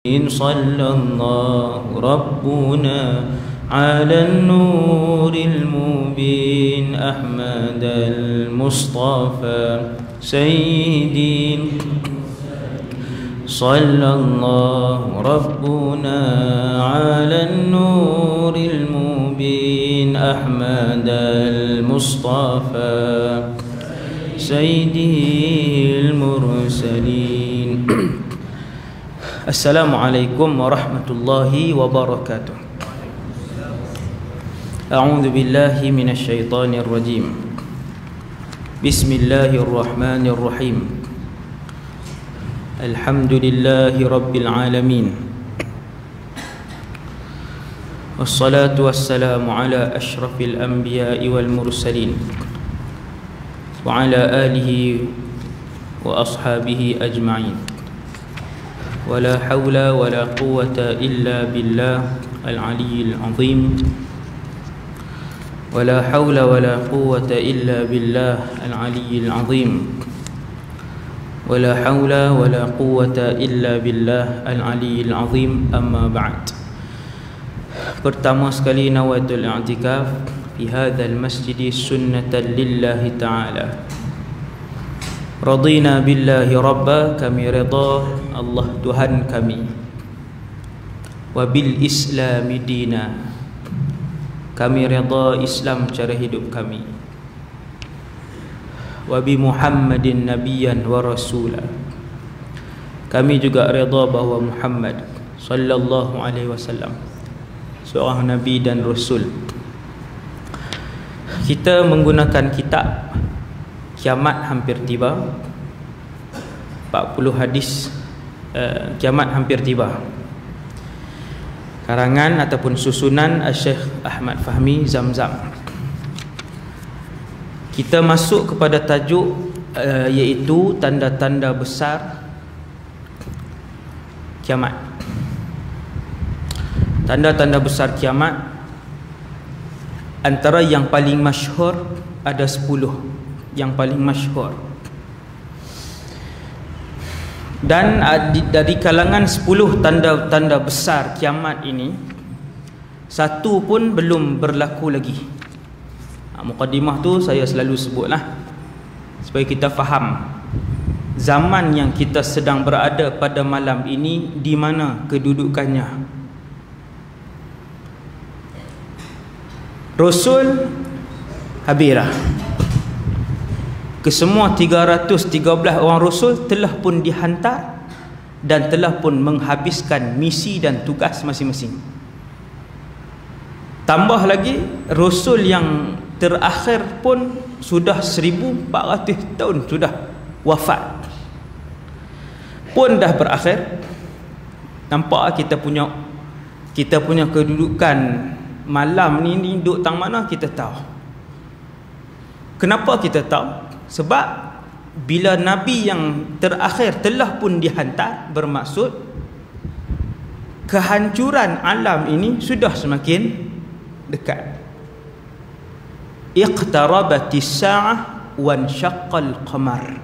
صلى الله ربنا على النور المبين أحمد المصطفى سيدي صلى الله ربنا على النور المبين أحمد المصطفى سيدي المرسلين. Assalamualaikum warahmatullahi wabarakatuh. A'udzu billahi minasyaitonir rajim. Bismillahirrahmanirrahim. Alhamdulillahi rabbil alamin. Wassalatu wassalamu ala asyrafil anbiya'i wal mursalin wa ala alihi wa ashabihi ajma'in. ولا حول ولا قوة إلا بالله العلي العظيم ولا حول ولا قوة إلا بالله العلي العظيم ولا حول ولا قوة إلا بالله العلي العظيم أما بعد. Pertama sekali nawaitul i'tikaf fi hadzal masjid sunnatan lillahi ta'ala. Radina billahi rabba, kami redha Allah Tuhan kami. Wa bil islami dina, kami redha Islam cara hidup kami. Wa bi Muhammadin nabiyyan wa rasula, kami juga redha bahawa Muhammad sallallahu alaihi wasallam seorang nabi dan rasul. Kita menggunakan kitab Kiamat Hampir Tiba, 40 hadis Kiamat Hampir Tiba, karangan ataupun susunan Syekh Ahmad Fahmi Zamzam. Kita masuk kepada tajuk iaitu tanda-tanda besar kiamat. Tanda-tanda besar kiamat, antara yang paling masyhur ada 10 yang paling masyhur, dan dari kalangan 10 tanda-tanda besar kiamat ini, satu pun belum berlaku lagi. Mukadimah tu saya selalu sebutlah supaya kita faham zaman yang kita sedang berada pada malam ini di mana kedudukannya. Rasul habirah, kesemua 313 orang Rasul telah pun dihantar dan telah pun menghabiskan misi dan tugas masing-masing. Tambah lagi Rasul yang terakhir pun sudah 1400 tahun sudah wafat, pun dah berakhir. Nampak kita punya kedudukan malam ni duduk tang mana kita tahu. Kenapa kita tahu? Sebab bila Nabi yang terakhir telah pun dihantar, bermaksud kehancuran alam ini sudah semakin dekat. Iqtarabatis sa'ah wanshaqqal qamar.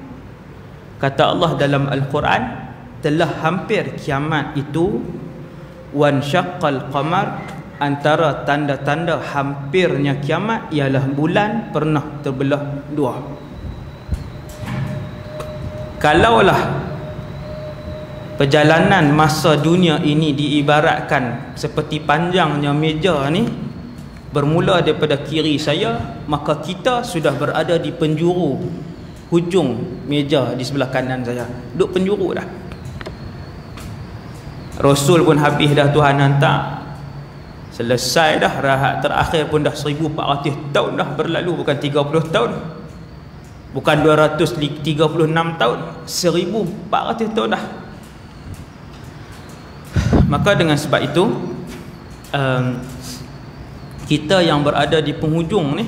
Kata Allah dalam Al-Quran, telah hampir kiamat itu. Wanshaqqal qamar, antara tanda-tanda hampirnya kiamat ialah bulan pernah terbelah dua. Kalaulah perjalanan masa dunia ini diibaratkan seperti panjangnya meja ni, bermula daripada kiri saya, maka kita sudah berada di penjuru hujung meja di sebelah kanan saya, duduk penjuru dah. Rasul pun habis dah Tuhan hantar, selesai dah, rahat terakhir pun dah 1400 tahun dah berlalu, bukan 30 tahun, bukan 236 tahun, 1400 tahun dah. Maka dengan sebab itu kita yang berada di penghujung ni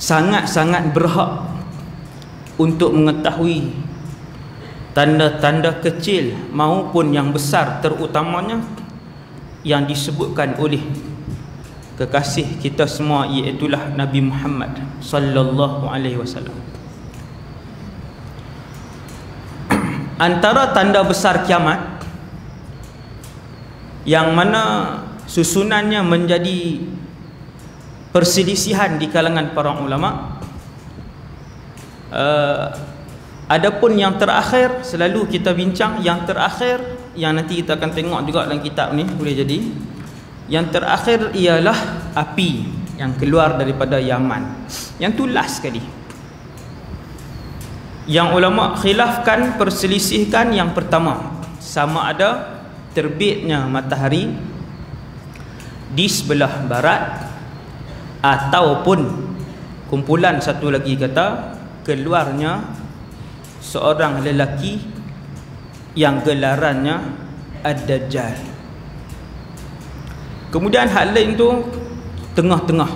sangat-sangat berhak untuk mengetahui tanda-tanda kecil maupun yang besar, terutamanya yang disebutkan oleh kekasih kita semua, iaitulah Nabi Muhammad sallallahu alaihi wasallam. Antara tanda besar kiamat yang mana susunannya menjadi perselisihan di kalangan para ulama. Adapun yang terakhir selalu kita bincang, yang terakhir yang nanti kita akan tengok juga dalam kitab ni, boleh jadi yang terakhir ialah api yang keluar daripada Yaman. Yang tu last sekali. Yang ulama khilafkan, perselisihkan yang pertama, sama ada terbitnya matahari di sebelah barat ataupun kumpulan satu lagi kata keluarnya seorang lelaki yang gelarannya Ad-Dajjal. Kemudian hal lain tu tengah-tengah.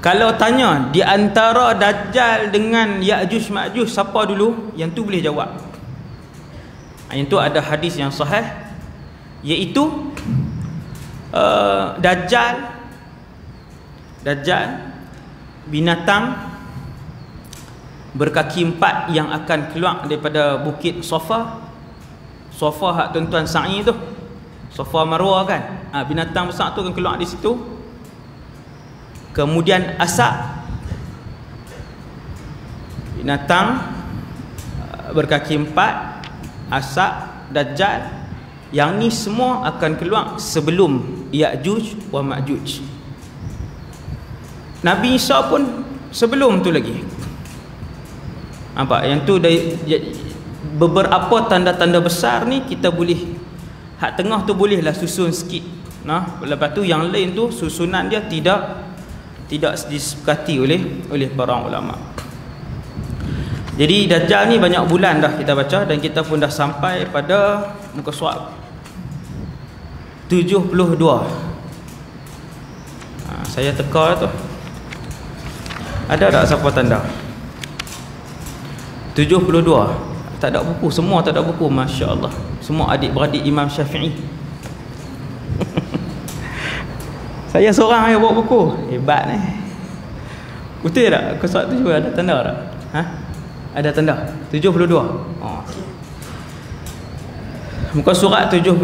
Kalau tanya di antara Dajjal dengan Ya'juj Ma'juj siapa dulu, yang tu boleh jawab. Yang tu ada hadis yang sahih, iaitu Dajjal binatang berkaki empat yang akan keluar daripada bukit Safa. Safa hak tuan-tuan sa'i tu, Safa Marwah kan, binatang besar tu akan keluar di situ. Kemudian Asad, binatang berkaki empat, Asad, Dajjal. Yang ni semua akan keluar sebelum Ya'juj wa Ma'juj. Nabi Isa pun sebelum tu lagi. Nampak? Yang tu beberapa tanda-tanda besar ni kita boleh, hak tengah tu bolehlah susun sikit. Nah, lepas tu yang lain tu susunan dia tidak disepakati oleh para ulama. Jadi Dajjal ni banyak bulan dah kita baca dan kita pun dah sampai pada muka surat 72. Saya teka tu. Ada tak siapa tanda? 72. Tak ada buku, semua tak ada buku, masya-Allah. Semua adik-beradik Imam Syafi'i. Saya seorang yang bawa buku. Hebat ni. Betul tak? Muka surat 7 ada tanda tak? Ada tanda 72. Okay. Muka surat 72.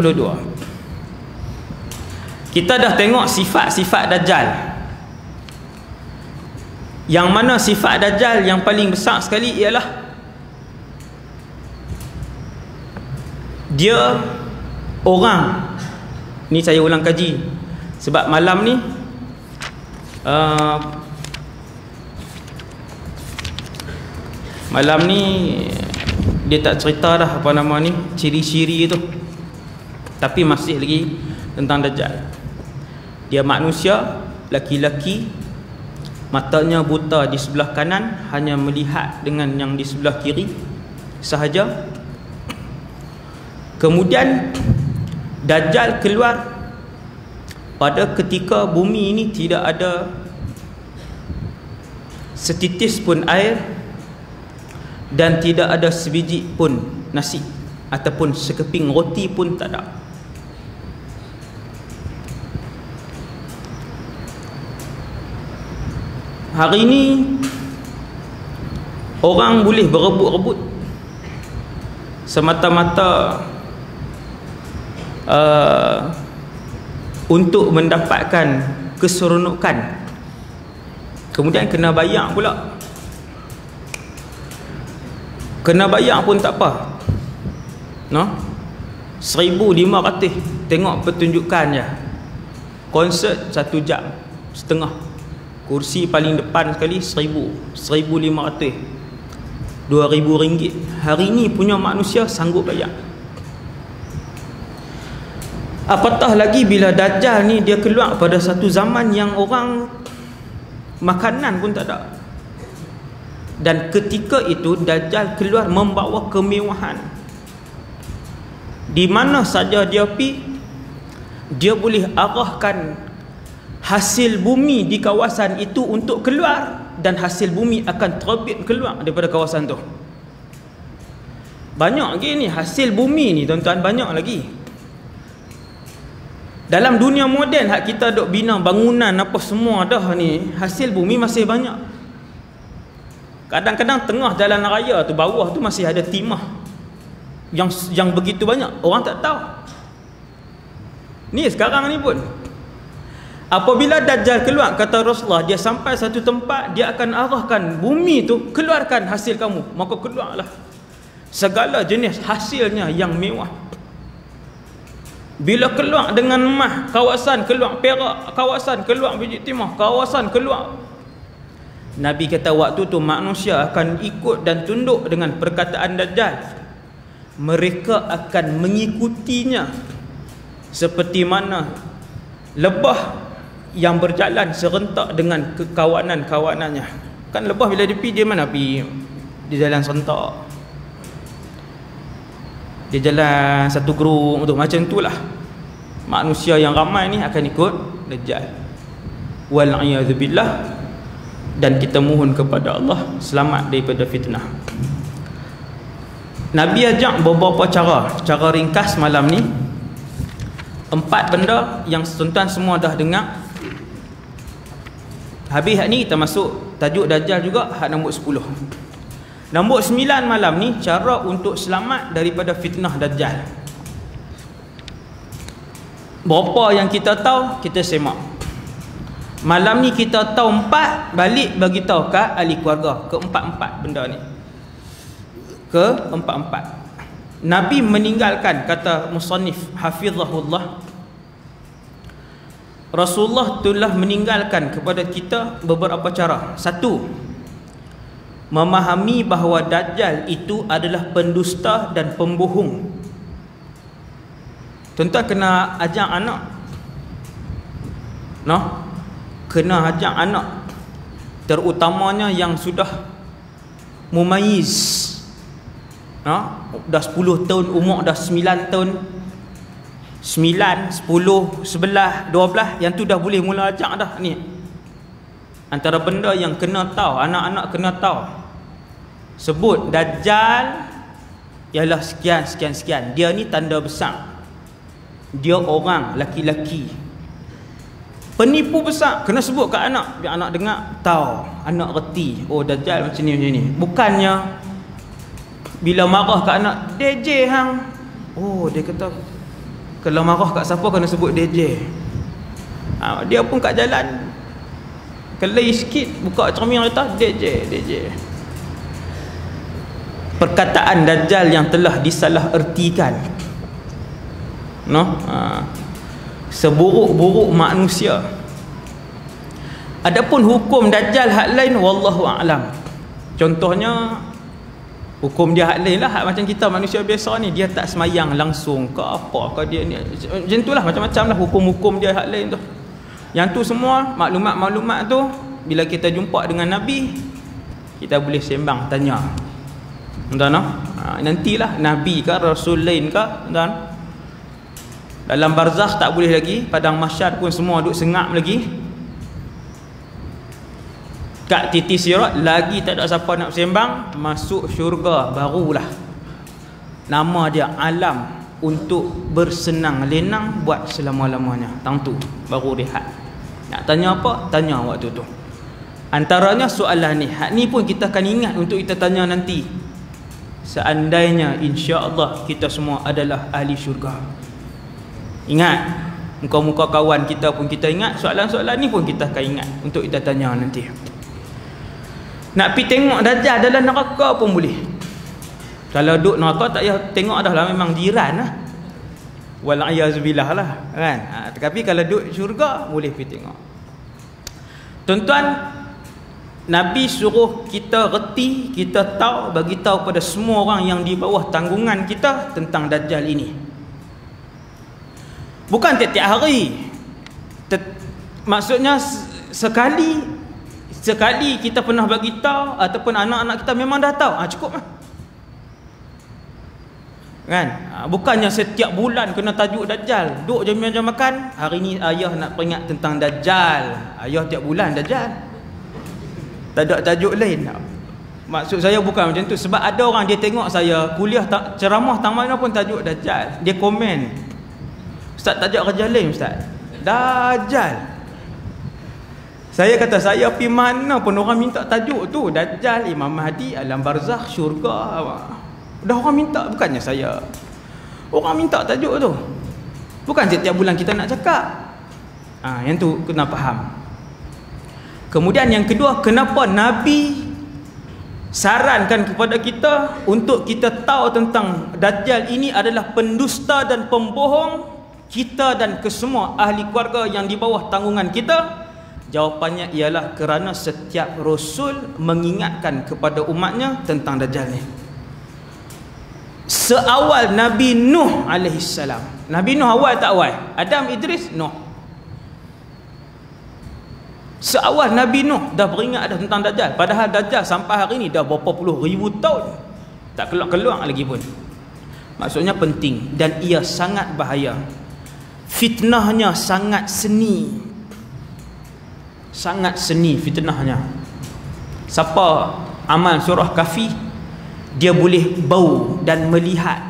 Kita dah tengok sifat-sifat Dajjal. Yang mana sifat Dajjal yang paling besar sekali ialah dia orang. Ni saya ulang kaji sebab malam ni malam ni dia tak cerita dah apa nama ni, ciri-ciri tu, tapi masih lagi tentang Dajjal. Dia manusia, laki-laki, matanya buta di sebelah kanan, hanya melihat dengan yang di sebelah kiri sahaja. Kemudian Dajjal keluar pada ketika bumi ini tidak ada setitis pun air dan tidak ada sebiji pun nasi ataupun sekeping roti pun tak ada. Hari ini orang boleh berebut-rebut semata-mata untuk mendapatkan keseronokan. Kemudian kena bayar pula. Kena bayar pun tak apa, no? 1,500 tengok pertunjukan je. Konsert 1 jam setengah. Kursi paling depan sekali 1,000, 1,500, 2,000 ringgit. Hari ni punya manusia sanggup bayar. Apatah lagi bila Dajjal ni dia keluar pada satu zaman yang orang makanan pun tak ada. Dan ketika itu Dajjal keluar membawa kemewahan. Di mana saja dia pergi, dia boleh arahkan hasil bumi di kawasan itu untuk keluar, dan hasil bumi akan terbit keluar daripada kawasan tu. Banyak lagi ni hasil bumi ni tuan-tuan, banyak lagi. Dalam dunia moden hak kita duk bina bangunan apa semua dah ni, hasil bumi masih banyak. Kadang-kadang tengah jalan raya tu, bawah tu masih ada timah yang begitu banyak, orang tak tahu. Ni sekarang ni pun. Apabila Dajjal keluar, kata Rasulullah, dia sampai satu tempat, dia akan arahkan bumi tu, keluarkan hasil kamu. Maka keluarlah segala jenis hasilnya yang mewah. Bila keluar dengan emas, kawasan keluar perak, kawasan keluar biji timah, kawasan keluar. Nabi kata waktu tu manusia akan ikut dan tunduk dengan perkataan Dajjal. Mereka akan mengikutinya seperti mana lebah yang berjalan serentak dengan kekawanan-kawanannya. Kan lebah bila dia pergi, dia mana pergi? Dia jalan serentak, dia jalan satu gerung tu. Macam tu lah manusia yang ramai ni akan ikut Dajjal. Wal'iyadzubillah. Dan kita mohon kepada Allah selamat daripada fitnah. Nabi ajak beberapa cara ringkas malam ni. 4 benda yang tuan-tuan semua dah dengar. Habis hak ni kita masuk tajuk Dajjal juga, hak nombor 10. Nombor 9 malam ni, cara untuk selamat daripada fitnah Dajjal. Berapa yang kita tahu, kita semak. Malam ni kita tahu 4, balik bagi tahu kat ahli keluarga. Keempat-empat benda ni. Keempat-empat. Nabi meninggalkan, kata musannif hafizahullah, Rasulullah telah meninggalkan kepada kita beberapa cara. 1, memahami bahawa Dajjal itu adalah pendusta dan pembohong. Tuan-tuan kena ajak anak, kena ajak anak, terutamanya yang sudah mumayyiz, dah 10 tahun umur, dah 9 tahun, 9, 10, 11, 12, yang tu dah boleh mula ajak dah ni. Antara benda yang kena tahu, anak-anak kena tahu, sebut Dajjal ialah sekian sekian sekian. Dia ni tanda besar. Dia orang laki-laki, penipu besar. Kena sebut kat anak, biar anak dengar, tahu, anak reti, oh Dajjal macam ni. Bukannya bila marah kat anak, DJ hang, oh dia kata kalau marah kat siapa kena sebut DJ. Dia pun kat jalan kelai sikit, buka cermin kereta, DJ. Perkataan Dajjal yang telah disalah ertikan, seburuk-buruk manusia. Adapun hukum Dajjal hak lain, wallahu a'lam. Contohnya hukum dia hak lain lah, hak macam kita manusia biasa ni, dia tak semayang langsung ke apa ke, dia ni macam tu lah, macam-macam lah hukum-hukum dia hak lain tu. Yang tu semua maklumat-maklumat tu, bila kita jumpa dengan Nabi, kita boleh sembang tanya. Nantilah Nabi ke Rasul lain ke, dalam barzakh tak boleh lagi, padang mahsyar pun semua duk sengap lagi, kat titi sirat lagi tak ada siapa nak sembang, masuk syurga barulah nama dia alam untuk bersenang lenang buat selama-lamanya. Tang tu baru rehat. Nak tanya apa, tanya waktu tu. Antaranya soalan ni, hak ni pun kita akan ingat untuk kita tanya nanti, seandainya insya-Allah kita semua adalah ahli syurga. Ingat, muka-muka kawan kita pun kita ingat, soalan-soalan ni pun kita akan ingat untuk kita tanya nanti. Nak pergi tengok Dajjal dalam neraka pun boleh. Kalau duduk neraka tak payah tengok dah lah, memang jiran lah. Wal'iyazzubillah lah kan. Tapi kalau duduk syurga boleh pergi tengok. Tuan-tuan, Nabi suruh kita reti, kita tahu, bagi tahu pada semua orang yang di bawah tanggungan kita tentang Dajjal ini. Bukan tiap-tiap hari. Maksudnya sekali kita pernah bagi tahu, ataupun anak-anak kita memang dah tahu, cukup lah kan. Bukannya setiap bulan kena tajuk Dajjal, duk je meja makan, hari ni ayah nak peringat tentang Dajjal, ayah tiap bulan Dajjal, tak ada tajuk lain. Maksud saya bukan macam tu. Sebab ada orang dia tengok saya kuliah ceramah tang mana pun tajuk Dajjal, dia komen, ustaz tajuk kerja lain ustaz, Dajjal. Saya kata, saya pergi mana pun orang minta tajuk tu, Dajjal, Imam Mahdi, alam barzakh, syurga. Dah orang minta, bukannya saya. Orang minta tajuk tu. Bukan setiap bulan kita nak cakap. Yang tu kena faham. Kemudian yang kedua, kenapa Nabi sarankan kepada kita untuk kita tahu tentang Dajjal ini adalah pendusta dan pembohong kita dan kesemua ahli keluarga yang di bawah tanggungan kita? Jawapannya ialah kerana setiap Rasul mengingatkan kepada umatnya tentang Dajjal ni. Seawal Nabi Nuh alaihissalam. Nabi Nuh awal tak awal? Adam, Idris, Nuh. Seawal Nabi Nuh dah beringat dah tentang Dajjal. Padahal Dajjal sampai hari ni dah berapa puluh ribu tahun tak keluar-keluar lagi pun. Maksudnya penting dan ia sangat bahaya. Fitnahnya sangat seni. Sangat seni fitnahnya. Siapa amal surah Kahfi, dia boleh bau dan melihat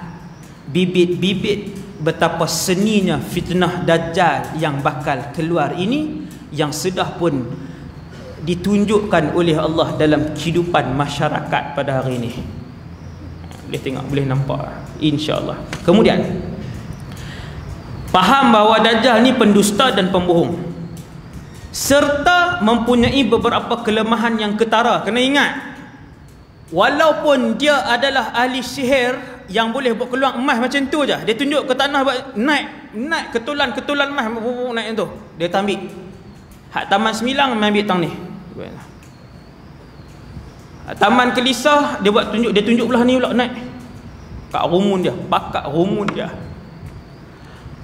bibit-bibit betapa seninya fitnah Dajjal yang bakal keluar ini, yang sudah pun ditunjukkan oleh Allah dalam kehidupan masyarakat pada hari ini. Boleh tengok, boleh nampak, insya-Allah. Kemudian faham bahawa Dajjal ni pendusta dan pembohong, serta mempunyai beberapa kelemahan yang ketara. Kena ingat, walaupun dia adalah ahli sihir yang boleh buat keluar emas macam tu je, dia tunjuk ke tanah, naik ketulan emas naik tu, dia tak ambil. Hak Taman Semilang ambil tang ni. Taman Kelisah dia buat tunjuk, dia tunjuk belah ni pula naik. Kat rumun dia, bakat rumun dia.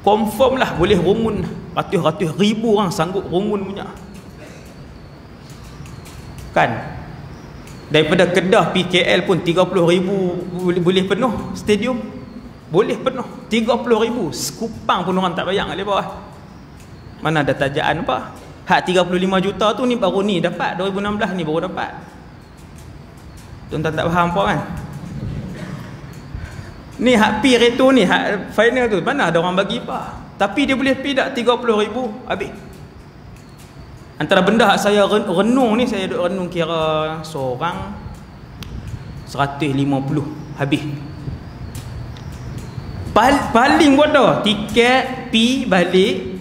Confirm lah boleh rumun. Ratus-ratus ribu orang sanggup rumun punya. Kan? Daripada Kedah PKL pun 30 ribu boleh penuh stadium. Boleh penuh 30 ribu. Sekupang pun orang tak bayang kat bawah. Mana ada tajaan apa? Hak 35 juta tu ni baru ni dapat, 2016 ni baru dapat. Tuan-tuan tak faham apa kan? Ni hak pi reto ni, hak final tu, mana ada orang bagi apa? Tapi dia boleh pi dak 30 ribu habis. Antara benda hak saya renung ni, saya duk renung kira seorang 150 habis. Paling bodoh tiket pi balik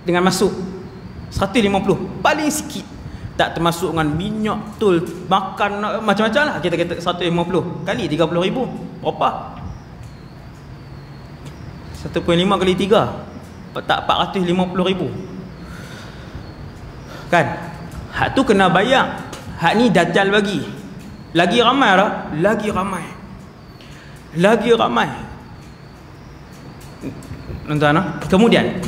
dengan masuk 150 paling sikit, tak termasuk dengan minyak tol, makan macam-macam lah. Kita kata 150 kali 30 ribu berapa? 1.5 kali 3 tak 450 ribu kan? Hak tu kena bayar. Hak ni Dajjal bagi. Lagi ramai lah, lagi ramai tuan-tuan. Kemudian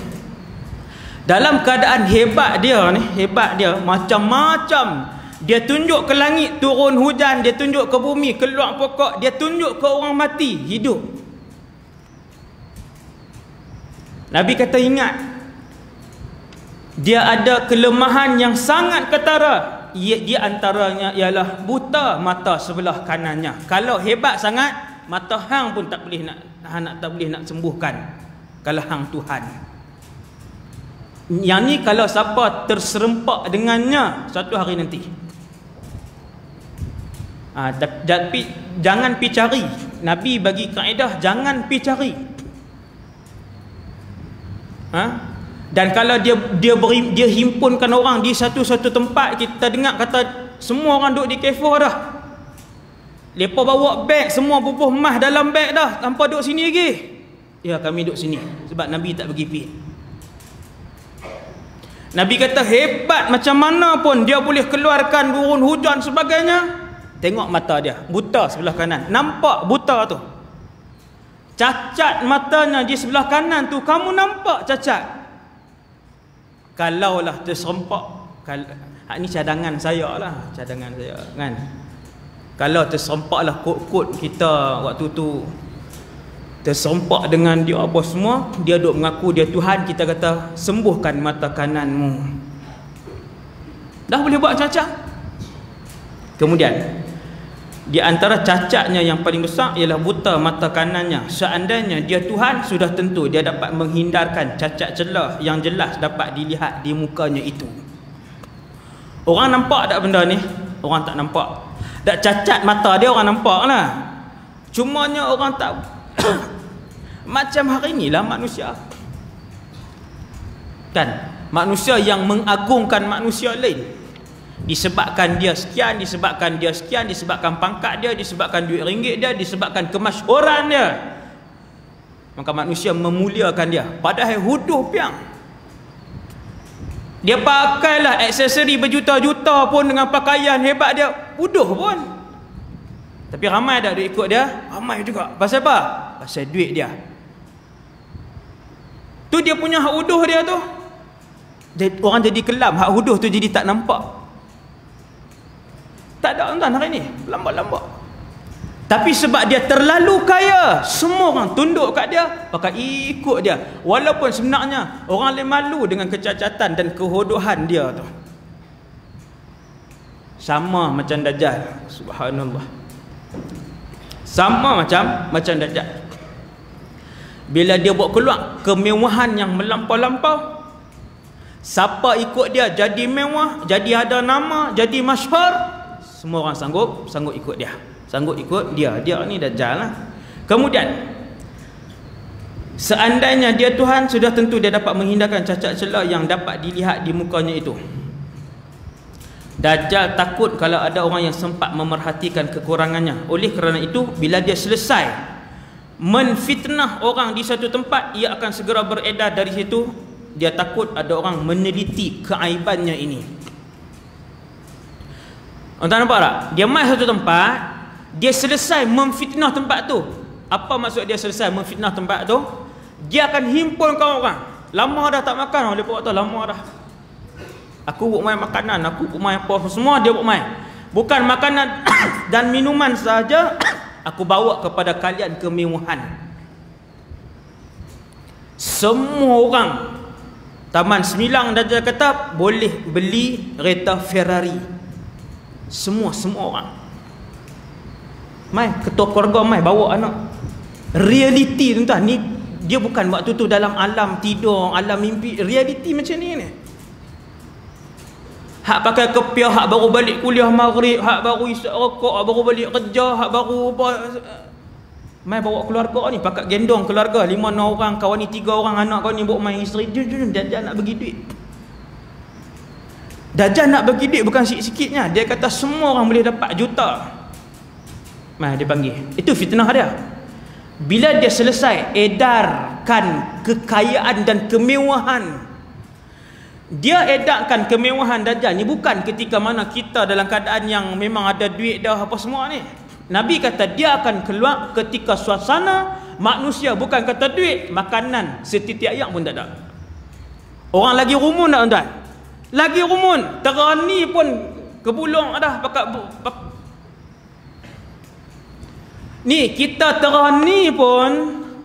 dalam keadaan hebat dia ni, macam-macam dia tunjuk ke langit turun hujan, dia tunjuk ke bumi keluar pokok, dia tunjuk ke orang mati hidup. Nabi kata ingat, dia ada kelemahan yang sangat ketara. Dia antaranya ialah buta mata sebelah kanannya. Kalau hebat sangat, mata hang pun tak boleh nak sembuhkan. Kalau hang Tuhan. Yang ni kalau siapa terserempak dengannya satu hari nanti. Tapi jangan pi cari. Nabi bagi kaedah jangan pi cari. Dan kalau dia himpunkan orang di satu-satu tempat, kita dengar kata semua orang duduk di kefah dah, mereka bawa beg, semua bubuh emas dalam beg dah, tanpa duduk sini lagi. Ya, kami duduk sini sebab Nabi tak bagi pi. Nabi kata hebat macam mana pun dia boleh keluarkan turun hujan sebagainya. Tengok mata dia, buta sebelah kanan, nampak buta tu, cacat matanya di sebelah kanan tu, kamu nampak cacat. Kalaulah terserempak, ni cadangan saya lah, kan. Kalau terserempak lah kod-kod kita waktu tu, terserempak dengan dia apa semua, dia duk mengaku dia Tuhan, kita kata sembuhkan mata kananmu, dah boleh buat cacat. Kemudian di antara cacatnya yang paling besar ialah buta mata kanannya. Seandainya dia Tuhan, sudah tentu dia dapat menghindarkan cacat celah yang jelas dapat dilihat di mukanya itu. Orang nampak tak benda ni? Orang tak nampak. Tak, cacat mata dia orang nampak lah. Cumanya orang tak macam hari ni lah manusia. Kan? Manusia yang mengagungkan manusia lain. Disebabkan dia sekian, disebabkan dia sekian, disebabkan pangkat dia, disebabkan duit ringgit dia, disebabkan kemasyhuran dia, maka manusia memuliakan dia. Padahal huduh piang. Dia pakailah aksesori berjuta-juta pun dengan pakaian hebat dia, huduh pun. Tapi ramai tak dia ikut dia? Ramai juga. Pasal apa? Pasal duit dia. Tu dia punya hak huduh dia tu. Orang jadi kelam, hak huduh tu jadi tak nampak. Tak ada tuan hari ni, lambat-lambat. Tapi sebab dia terlalu kaya, semua orang tunduk kat dia, pakai ikut dia. Walaupun sebenarnya orang lain malu dengan kecacatan dan kehodohan dia tu. Sama macam Dajjal, subhanallah. Sama macam Dajjal. Bila dia buat keluar kemewahan yang melampau-lampau, siapa ikut dia jadi mewah, jadi ada nama, jadi masyhur, semua orang sanggup ikut dia. Sanggup ikut dia. Dia ni Dajjal lah. Kemudian seandainya dia Tuhan, sudah tentu dia dapat menghindarkan cacat celah yang dapat dilihat di mukanya itu. Dajjal takut kalau ada orang yang sempat memerhatikan kekurangannya. Oleh kerana itu, bila dia selesai menfitnah orang di satu tempat, ia akan segera beredar dari situ. Dia takut ada orang meneliti keaibannya ini. Tuan nampak tak? Dia mai satu tempat, dia selesai memfitnah tempat tu. Apa maksud dia selesai memfitnah tempat tu? Dia akan himpunkan orang. Lama dah tak makan, oleh buat tu lama dah. Aku buat main makanan, aku buat main apa, semua dia buat main. Bukan makanan dan minuman saja, aku bawa kepada kalian kemewahan. Semua orang Taman Semilang Dajjal kata boleh beli kereta Ferrari. Semua orang. Mai ketua keluarga mai bawa anak. Realiti tuan-tuan, ni dia bukan waktu tu dalam alam tidur, alam mimpi. Realiti macam ni. Hak pakai kepiah, hak baru balik kuliah maghrib, hak baru isap rokok, hak baru balik kerja, hak baru apa. Mai bawa keluarga ni, pakai gendong keluarga 5-6 orang, kawan ni 3 orang, anak kau ni bawa main isteri. Dajjal nak bagi duit. Dajjal nak bagi duit bukan sikit-sikitnya. Dia kata semua orang boleh dapat juta. Mai dia panggil. Itu fitnah dia. Bila dia selesai edarkan kekayaan dan kemewahan, dia edarkan kemewahan Dajjal ni bukan ketika mana kita dalam keadaan yang memang ada duit dah apa semua ni. Nabi kata dia akan keluar ketika suasana manusia bukan kata duit, makanan setitik ayam pun tak ada. Orang lagi rumun tak tuan-tuan? Lagi rumun, terani pun kebulung dah pakai ni. Kita terani pun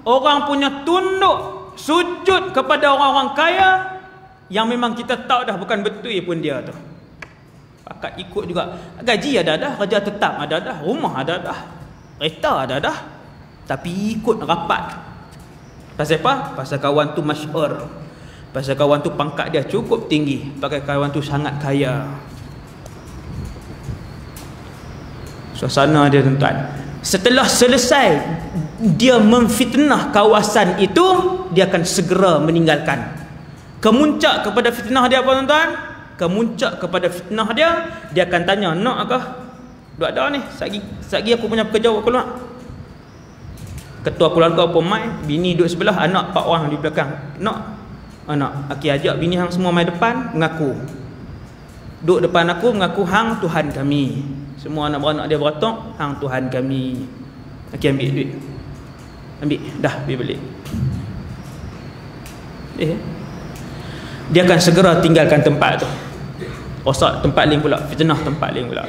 orang punya tunduk sujud kepada orang-orang kaya yang memang kita tahu dah bukan betul pun dia tu. Pakat ikut juga. Gaji ada dah, kerja tetap ada dah, rumah ada dah, kereta ada dah, tapi ikut rapat. Pasal apa? Pasal kawan tu masyhur. Pasal kawan tu pangkat dia cukup tinggi, pakai kawan tu sangat kaya. Suasana dia tuan-tuan. Setelah selesai dia memfitnah kawasan itu, dia akan segera meninggalkan. Kemuncak kepada fitnah dia apa tuan-tuan? Kemuncak kepada fitnah dia, dia akan tanya, nak ke? Duk ada ni, sagi aku punya pekerja buat keluar. Ketua keluarga pun mai, bini duduk sebelah, anak 4 orang di belakang. Nak? Anak, aki ajak bini hang semua mai depan, mengaku. Duduk depan aku, mengaku hang Tuhan kami. Semua anak beranak dia beratok, hang Tuhan kami. Aki ambil duit. Ambil, dah pergi balik. Dia akan segera tinggalkan tempat tu. Rosak tempat lain pula, fitnah tempat lain pula.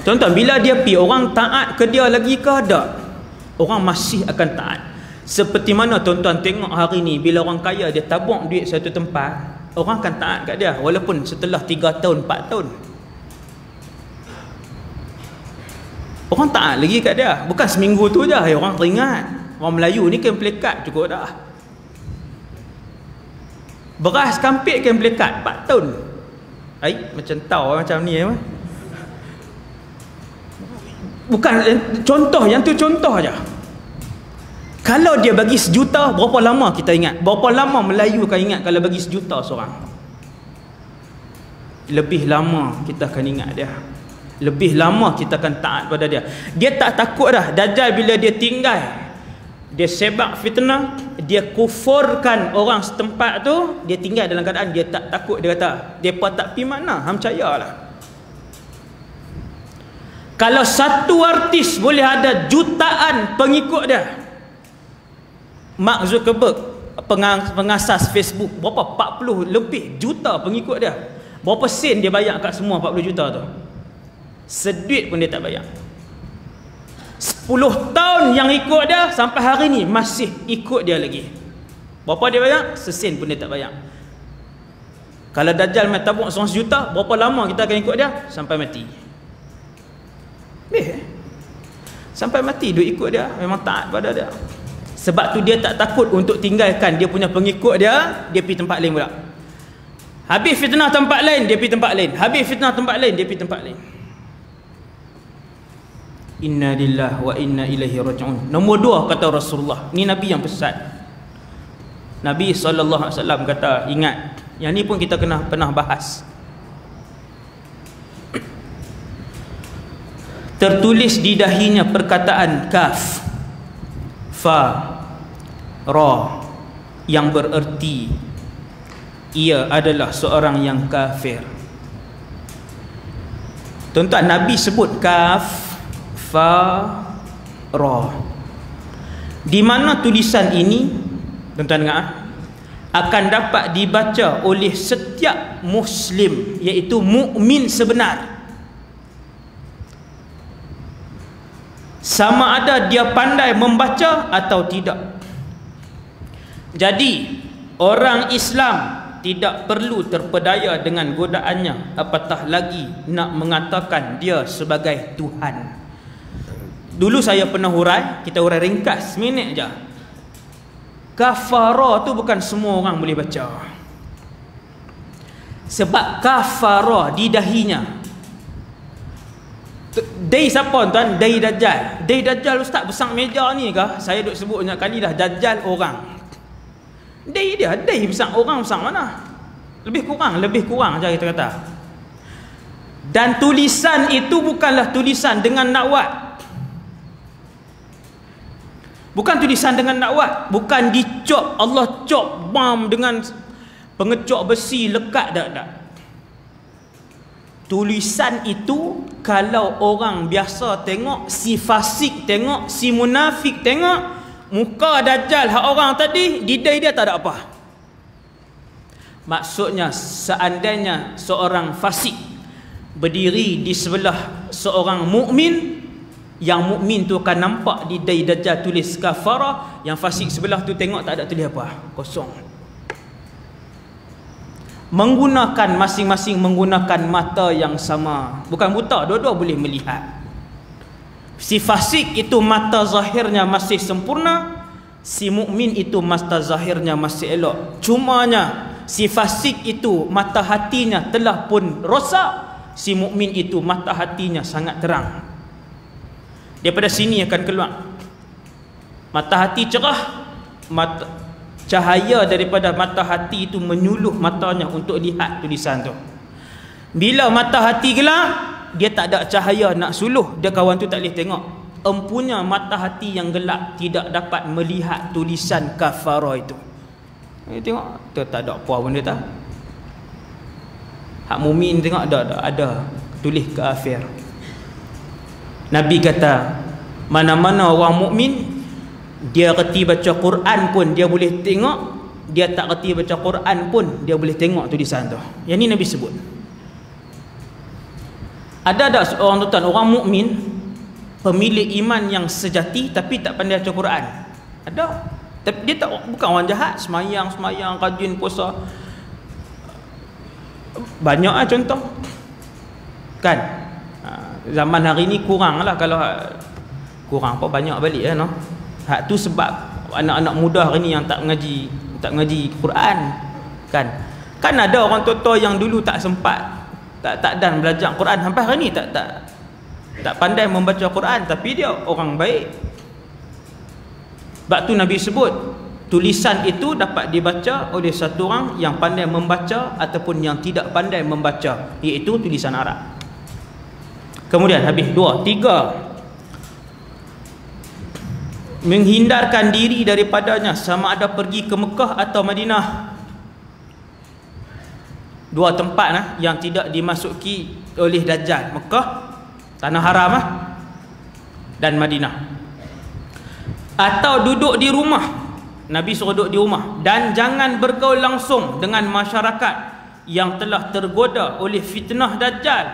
Tuan-tuan, bila dia pergi, orang taat ke dia lagi ke ada? Orang masih akan taat. Seperti mana tuan-tuan tengok hari ni, bila orang kaya dia tabung duit satu tempat, orang akan taat kat dia walaupun setelah 3 tahun, 4 tahun. Orang taat lagi kat dia. Bukan seminggu tu je orang teringat. Orang Melayu ni kan pelekat cukup dah. Beras kampit kan pelekat 4 tahun. Macam tahu macam ni Bukan contoh, yang tu contoh aja. Kalau dia bagi 1 juta, berapa lama kita ingat? Berapa lama Melayu akan ingat kalau bagi 1 juta seorang? Lebih lama kita akan ingat dia. Lebih lama kita akan taat pada dia. Dia tak takut dah. Dajjal bila dia tinggal, dia sebab fitnah, dia kufurkan orang setempat tu, dia tinggal dalam keadaan dia tak takut. Dia kata, depa tak pi mana, hang percayalah. Kalau satu artis boleh ada jutaan pengikut dia, Mark Zuckerberg, pengasas Facebook, berapa 40 lebih juta pengikut dia, berapa sen dia bayar kat semua 40 juta tu? Seduit pun dia tak bayar. 10 tahun yang ikut dia sampai hari ni masih ikut dia lagi. Berapa dia bayar? Sesen pun dia tak bayar. Kalau Dajjal mai tabung 100 juta, berapa lama kita akan ikut dia? Sampai mati. Sampai mati dia ikut dia, memang taat pada dia. Sebab tu dia tak takut untuk tinggalkan dia punya pengikut dia, dia pergi tempat lain pula. Habis fitnah tempat lain, dia pergi tempat lain. Habis fitnah tempat lain, dia pergi tempat lain. Inna lillahi wa inna ilaihi raji'un. Nombor 2 kata Rasulullah. Ni Nabi yang pesan. Nabi SAW kata, ingat, yang ni pun kita pernah bahas. Tertulis di dahinya perkataan kaf, fa, ra, yang bererti ia adalah seorang yang kafir. Tuan-tuan, Nabi sebut kaf, fa, ra. Di mana tulisan ini, tuan-tuan dengar, akan dapat dibaca oleh setiap Muslim, iaitu mukmin sebenar. Sama ada dia pandai membaca atau tidak. Jadi orang Islam tidak perlu terpedaya dengan godaannya, apatah lagi nak mengatakan dia sebagai Tuhan. Dulu saya pernah hurai, kita hurai ringkas minit je. Kafara tu bukan semua orang boleh baca. Sebab kafara di dahinya. Dai siapa tuan? Dai Dajjal. Dai Dajjal ustaz besar meja ni kah? Saya duk sebut banyak kali dah, Dajjal orang. Dai dia, dai besar orang besar mana? Lebih kurang aja kita kata. Dan tulisan itu bukanlah tulisan dengan nakwat. Bukan tulisan dengan nakwat, bukan dicop, Allah cop bam dengan pengecok besi lekat tak. Tulisan itu kalau orang biasa tengok, si fasik tengok, si munafik tengok, muka Dajjal hak orang tadi, di dai dia tak ada apa. Maksudnya seandainya seorang fasik berdiri di sebelah seorang mukmin, yang mukmin tu akan nampak di dai Dajjal tulis kafara, yang fasik sebelah tu tengok tak ada tulis apa, kosong. Menggunakan masing-masing menggunakan mata yang sama, bukan buta, dua-dua boleh melihat. Si fasik itu mata zahirnya masih sempurna, si mukmin itu mata zahirnya masih elok. Cumanya si fasik itu mata hatinya telah pun rosak, si mukmin itu mata hatinya sangat terang. Daripada sini akan keluar mata hati cerah, cahaya daripada mata hati itu menyuluh matanya untuk lihat tulisan tu. Bila mata hati gelap, dia tak ada cahaya nak suluh, dia kawan tu tak boleh tengok. Empunya mata hati yang gelap tidak dapat melihat tulisan kafara itu. Dia tengok tu tak ada apa pun dia tak. Hak mukmin tengok ada tulis kafir. Nabi kata, mana-mana orang mukmin, dia reti baca Quran pun dia boleh tengok, dia tak reti baca Quran pun dia boleh tengok tulisan tu. Yang ni Nabi sebut. Ada tak orang tuan, orang mukmin pemilik iman yang sejati tapi tak pandai baca Quran? Ada. Tapi dia tak, bukan orang jahat, semayang, rajin puasa. Banyak lah contoh. Kan? Zaman hari ni kurang lah, kalau kurang apa banyak balik lah, no? Hak tu sebab anak-anak muda hari ni yang tak mengaji Quran, kan ada orang tua yang dulu tak sempat, tak dan belajar Quran, sampai hari ni tak pandai membaca Quran, tapi dia orang baik. Sebab tu Nabi sebut tulisan itu dapat dibaca oleh satu orang yang pandai membaca ataupun yang tidak pandai membaca, iaitu tulisan Arab. Kemudian habis 2, 3, menghindarkan diri daripadanya sama ada pergi ke Mekah atau Madinah. 2 tempat yang tidak dimasuki oleh Dajjal, Mekah, tanah haram dan Madinah. Atau duduk di rumah, Nabi suruh duduk di rumah, dan jangan bergaul langsung dengan masyarakat yang telah tergoda oleh fitnah Dajjal,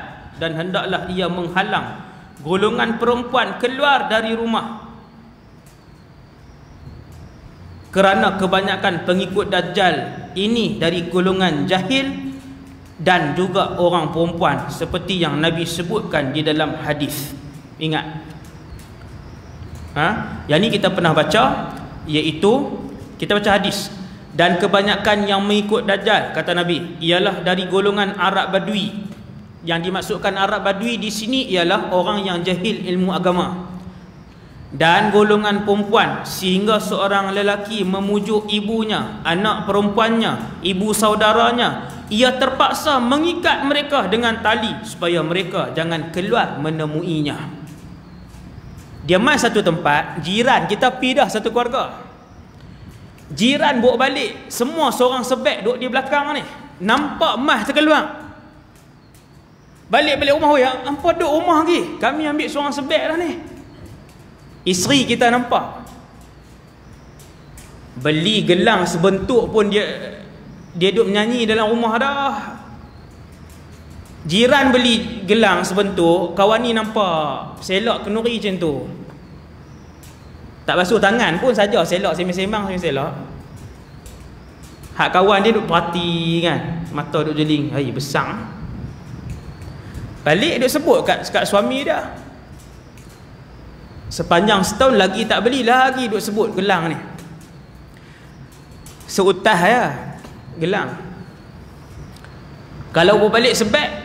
dan hendaklah ia menghalang golongan perempuan keluar dari rumah, kerana kebanyakan pengikut Dajjal ini dari golongan jahil dan juga orang perempuan, seperti yang Nabi sebutkan di dalam hadis. Ingat, yang ni kita pernah baca, iaitu kita baca hadis. Dan kebanyakan yang mengikut Dajjal, kata Nabi, ialah dari golongan Arab Badui. Yang dimaksudkan Arab Badui di sini ialah orang yang jahil ilmu agama, dan golongan perempuan, sehingga seorang lelaki memujuk ibunya, anak perempuannya, ibu saudaranya, ia terpaksa mengikat mereka dengan tali supaya mereka jangan keluar menemuinya. Dia mai satu tempat, jiran kita pergi dah satu keluarga, jiran bawa balik, semua seorang sebek duduk di belakang ni, nampak mas terkeluar, balik-balik rumah, ya hampa duduk rumah lagi, kami ambil seorang sebek dah ni. Isteri kita nampak, beli gelang sebentuk pun dia duduk menyanyi dalam rumah dah. Jiran beli gelang sebentuk, kawan ni nampak selok kenuri macam tu, tak basuh tangan pun saja, selok sembang-sembang selok. Hak kawan dia duduk perhati kan, mata duduk jeling, hai besar. Balik duduk sebut kat suami dia, sepanjang setahun lagi tak beli lagi, duduk sebut gelang ni. Seutah ya gelang. Kalau berbalik sebab,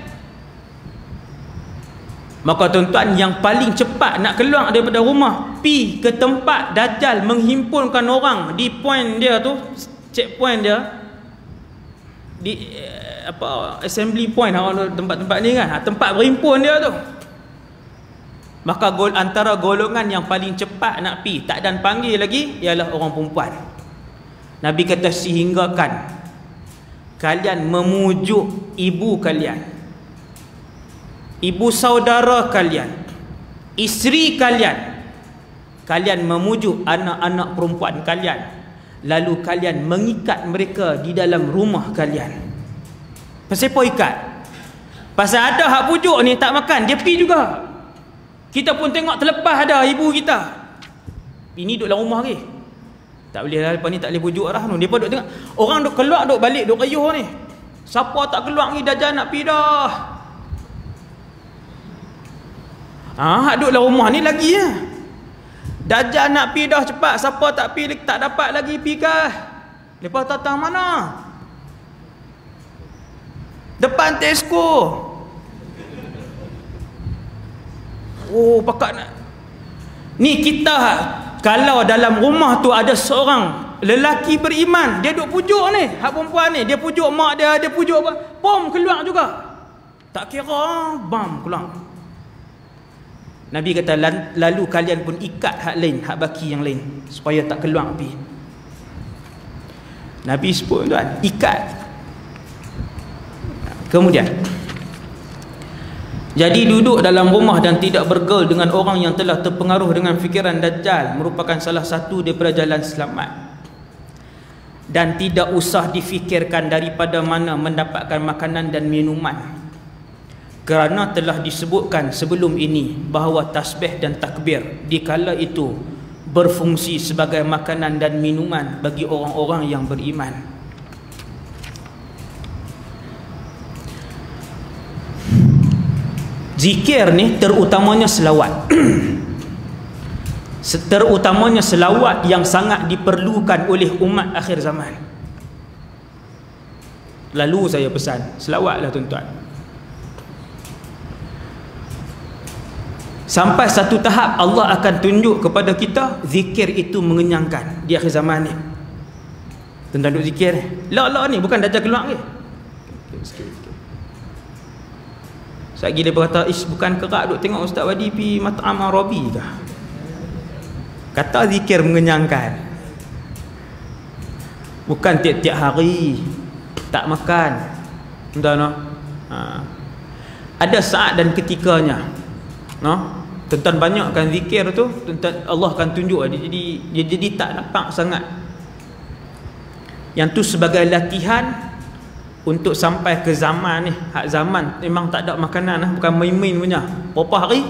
maka tuan-tuan, yang paling cepat nak keluar daripada rumah, pi ke tempat Dajjal menghimpunkan orang di point dia tu, checkpoint dia di assembly point, tempat-tempat ni kan, tempat berhimpun dia tu. Maka antara golongan yang paling cepat nak pi, tak dan panggil lagi, ialah orang perempuan. Nabi kata, sehinggakan kalian memujuk ibu kalian, ibu saudara kalian, isteri kalian, kalian memujuk anak-anak perempuan kalian, lalu kalian mengikat mereka di dalam rumah kalian. Pasal apa ikat? Pasal ada hak pujuk ni tak makan, dia pi juga. Kita pun tengok terlepas ada ibu kita, ini duduk dalam rumah lagi, tak boleh lah, lepas ni tak boleh pujuk dah. Dia pun duduk tengok orang duduk keluar, duduk balik, duduk kayuh ni, siapa tak keluar ni, Dajjal nak pi dah. Hak duduk dalam rumah ni lagi ya, Dajjal nak pi dah cepat, siapa tak pi, tak dapat lagi pi kah. Lepas datang mana? Depan Tesco. Oh, pakak nak. Ni kita, kalau dalam rumah tu ada seorang lelaki beriman, dia duk pujuk ni, hak perempuan ni, dia pujuk mak dia, dia pujuk apa, bom keluar juga. Tak kira, bam keluar. Nabi kata, lalu kalian pun ikat hak lain, hak baki yang lain, supaya tak keluar api. Nabi sebut tuan, ikat. Kemudian, jadi duduk dalam rumah dan tidak bergaul dengan orang yang telah terpengaruh dengan fikiran Dajjal merupakan salah satu daripada jalan selamat. Dan tidak usah difikirkan daripada mana mendapatkan makanan dan minuman, kerana telah disebutkan sebelum ini bahawa tasbih dan takbir di kala itu berfungsi sebagai makanan dan minuman bagi orang-orang yang beriman. Zikir ni terutamanya selawat. Terutamanya selawat yang sangat diperlukan oleh umat akhir zaman. Lalu saya pesan, selawatlah tuan-tuan. Sampai satu tahap Allah akan tunjuk kepada kita zikir itu mengenyangkan di akhir zaman ni. Tentang duk zikir ni bukan Dajjal keluar ke. Sekali dia berkata, bukan kerak duk tengok Ustaz Wadi pi Mat'am Arabi ke? Kata zikir mengenyangkan. Bukan tiap-tiap hari tak makan. Entah no. Ada saat dan ketikanya. No? Tuan banyakkan zikir tu, tuan Allah akan tunjuk dia jadi tak nampak sangat. Yang tu sebagai latihan untuk sampai ke zaman ni. Hak zaman memang tak ada makanan lah, bukan main-main punya. Berapa hari?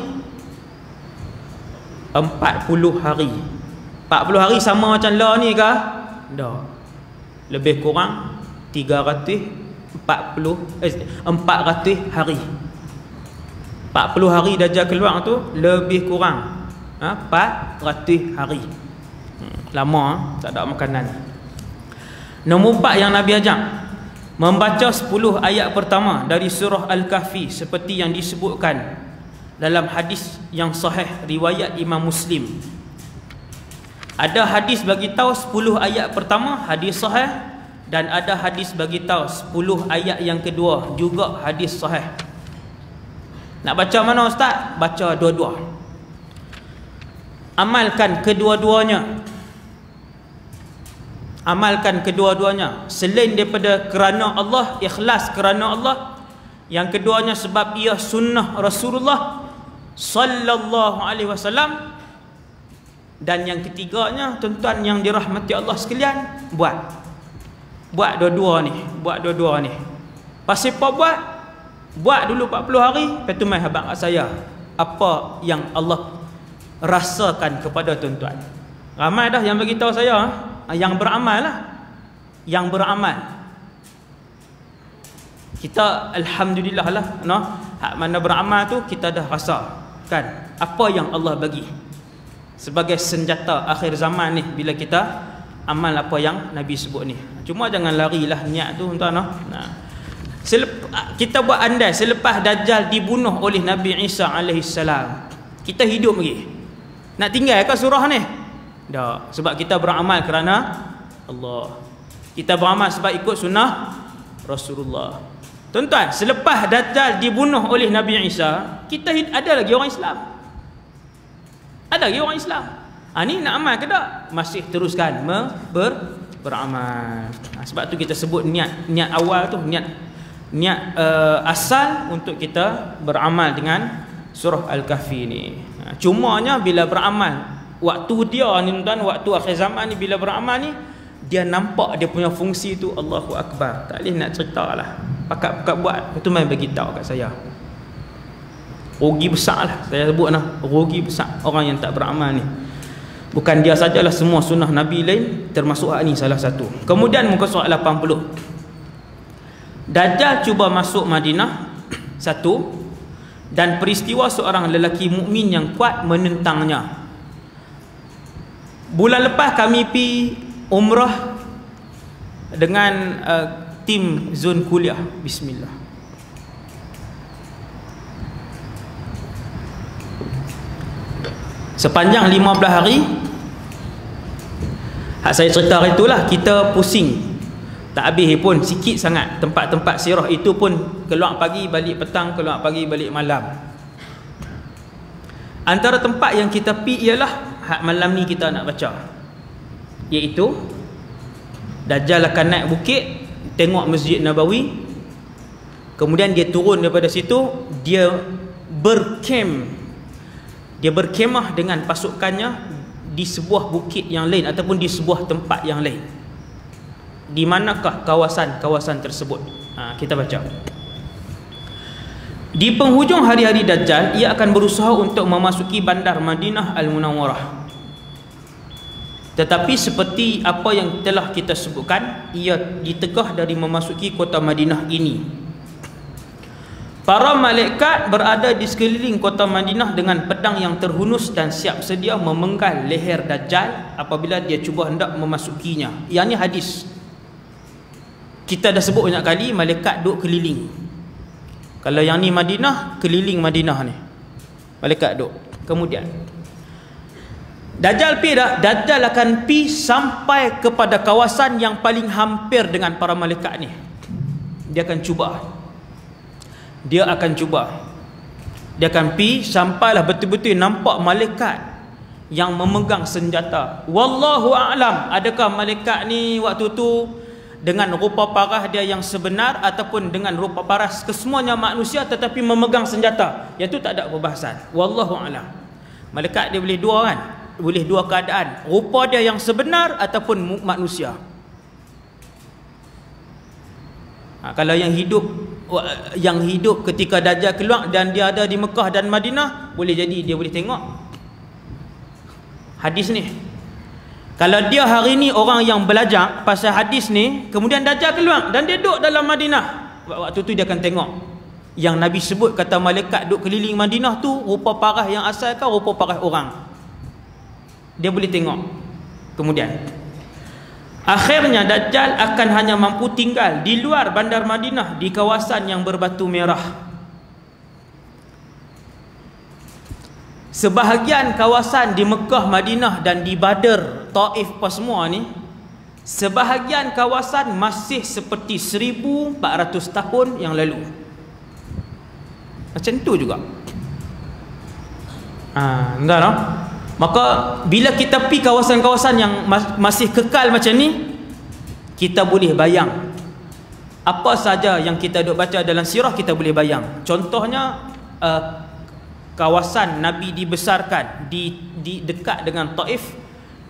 40 hari. 40 hari sama macam lah ni ke? Dah. Lebih kurang 400 hari. 40 hari Dajjal keluar tu lebih kurang 400 hari. Lama tak ada makanan. Nombor 4 yang Nabi ajak, membaca 10 ayat pertama dari surah Al-Kahfi seperti yang disebutkan dalam hadis yang sahih riwayat Imam Muslim. Ada hadis bagi tahu 10 ayat pertama hadis sahih, dan ada hadis bagi tahu 10 ayat yang kedua juga hadis sahih. Nak baca mana Ustaz? Baca dua-dua. Amalkan kedua-duanya. Amalkan kedua-duanya. Selain daripada kerana Allah, ikhlas kerana Allah. Yang keduanya sebab ia sunnah Rasulullah sallallahu alaihi wasallam. Dan yang ketiganya, tuan-tuan yang dirahmati Allah sekalian, buat dua-dua ni. Buat dua-dua ni. Pasal apa buat? Buat dulu 40 hari, lepas tu mai habaq kat saya apa yang Allah rasakan kepada tuan-tuan. Ramai dah yang bagi tahu saya, yang beramal lah. Yang beramal. Kita alhamdulillah lah, no? Hak mana beramal tu kita dah rasa kan apa yang Allah bagi sebagai senjata akhir zaman ni bila kita amal apa yang Nabi sebut ni. Cuma jangan larilah niat tu, tuan-tuan, no? Kita buat andai selepas Dajjal dibunuh oleh Nabi Isa alaihissalam, kita hidup lagi. Nak tinggal ke surah ni? Tak. Sebab kita beramal kerana Allah. Kita beramal sebab ikut sunnah Rasulullah. Tuan-tuan, selepas Dajjal dibunuh oleh Nabi Isa, kita ada lagi orang Islam. Ada lagi orang Islam. Ni nak amal ke tak? Masih teruskan beramal. Sebab tu kita sebut niat awal tu, niat asal untuk kita beramal dengan surah Al-Kahfi ni. Cumanya bila beramal waktu dia ni, tuan, waktu akhir zaman ni, bila beramal ni dia nampak dia punya fungsi tu. Allahu Akbar. Tak boleh nak cerita lah. Pakat buat. Itu main bagi tahu kat saya. Rugi besar lah. Saya sebut lah. Rugi besar orang yang tak beramal ni. Bukan dia sajalah, semua sunnah Nabi lain, termasuk hak ni salah satu. Kemudian muka surat 80. Dajjal cuba masuk Madinah, satu, dan peristiwa seorang lelaki mukmin yang kuat menentangnya. Bulan lepas kami pi umrah dengan tim zon kuliah. Bismillah. Sepanjang 15 hari, hak saya cerita hari itulah, kita pusing. Tak habis pun, sikit sangat. Tempat-tempat sirah itu pun keluar pagi balik petang, keluar pagi balik malam. Antara tempat yang kita pi ialah hak malam ni kita nak baca, iaitu Dajjal akan naik bukit, tengok Masjid Nabawi. Kemudian dia turun daripada situ, dia berkemah dengan pasukannya di sebuah bukit yang lain ataupun di sebuah tempat yang lain. Di manakah kawasan-kawasan tersebut? Kita baca. Di penghujung hari-hari Dajjal, ia akan berusaha untuk memasuki bandar Madinah Al-Munawwarah. Tetapi seperti apa yang telah kita sebutkan, ia ditegah dari memasuki kota Madinah ini. Para malaikat berada di sekeliling kota Madinah dengan pedang yang terhunus dan siap sedia memenggal leher Dajjal apabila dia cuba hendak memasukinya. Yang ni hadis. Kita dah sebut banyak kali, malaikat duk keliling. Kalau yang ni Madinah, keliling Madinah ni malaikat duk. Kemudian Dajjal Dajjal akan pi sampai kepada kawasan yang paling hampir dengan para malaikat ni. Dia akan cuba. Dia akan pi sampailah betul-betul nampak malaikat yang memegang senjata. Wallahu a'lam, adakah malaikat ni waktu tu dengan rupa parah dia yang sebenar ataupun dengan rupa paras kesemuanya manusia tetapi memegang senjata. Yang tu tak ada perbahasan. Wallahu a'lam. Malaikat dia boleh dua kan? Boleh dua keadaan, rupa dia yang sebenar ataupun manusia. Kalau yang hidup ketika Dajjal keluar dan dia ada di Mekah dan Madinah, boleh jadi dia boleh tengok hadis ni. Kalau dia hari ni orang yang belajar pasal hadis ni, kemudian Dajjal keluar dan dia duduk dalam Madinah, waktu tu dia akan tengok yang Nabi sebut kata malaikat duduk keliling Madinah tu rupa parah yang asal ke rupa parah orang. Dia boleh tengok. Kemudian akhirnya Dajjal akan hanya mampu tinggal di luar bandar Madinah, di kawasan yang berbatu merah. Sebahagian kawasan di Mekah, Madinah dan di Badr, Taif apa semua ni, sebahagian kawasan masih seperti 1400 tahun yang lalu. Macam tu juga. Enggak no? Maka bila kita pergi kawasan-kawasan yang masih kekal macam ni, kita boleh bayang apa saja yang kita duk baca dalam sirah, kita boleh bayang. Contohnya kawasan Nabi dibesarkan di dekat dengan Taif,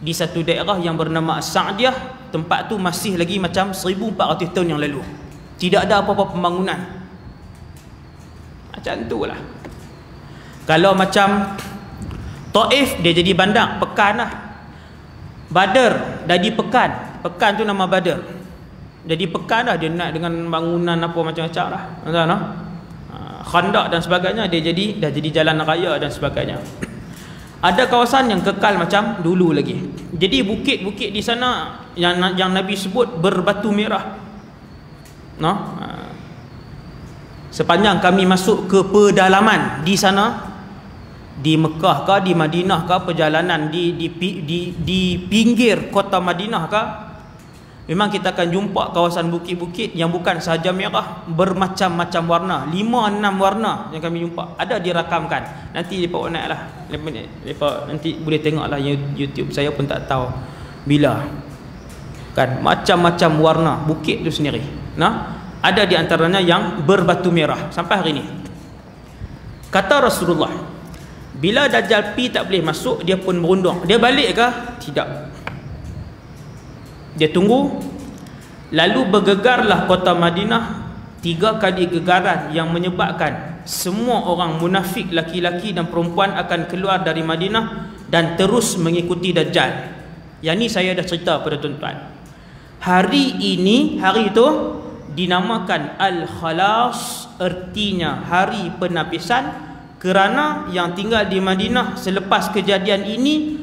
di satu daerah yang bernama Sa'diyah. Tempat tu masih lagi macam 1400 tahun yang lalu, tidak ada apa-apa pembangunan. Macam tu lah. Kalau macam Taif, dia jadi bandar, pekan lah. Badr jadi pekan, pekan tu nama Badr, jadi pekan lah. Dia nak dengan bangunan apa macam-macam lah, no? Khandak dan sebagainya, dia dah jadi jalan raya dan sebagainya. Ada kawasan yang kekal macam dulu lagi. Jadi bukit-bukit di sana yang Nabi sebut berbatu merah, no? Sepanjang kami masuk ke pedalaman di sana, di Mekah ke, di Madinah ke, perjalanan di pinggir kota Madinah ke, memang kita akan jumpa kawasan bukit-bukit yang bukan sahaja merah, bermacam-macam warna, 5-6 warna yang kami jumpa. Ada dirakamkan. Nanti lepas naik lah, nanti boleh tengok lah YouTube. Saya pun tak tahu bila kan, macam-macam warna bukit tu sendiri. Nah, ada di antaranya yang berbatu merah sampai hari ini. Kata Rasulullah, bila Dajjal pi tak boleh masuk, dia pun berundung. Dia balik ke? Tidak. Dia tunggu. Lalu bergegarlah kota Madinah 3 kali gegaran yang menyebabkan semua orang munafik laki-laki dan perempuan akan keluar dari Madinah dan terus mengikuti Dajjal. Yang ni saya dah cerita pada tuan-tuan. Hari ini, hari itu dinamakan Al-Khalas, artinya hari penapisan. Kerana yang tinggal di Madinah selepas kejadian ini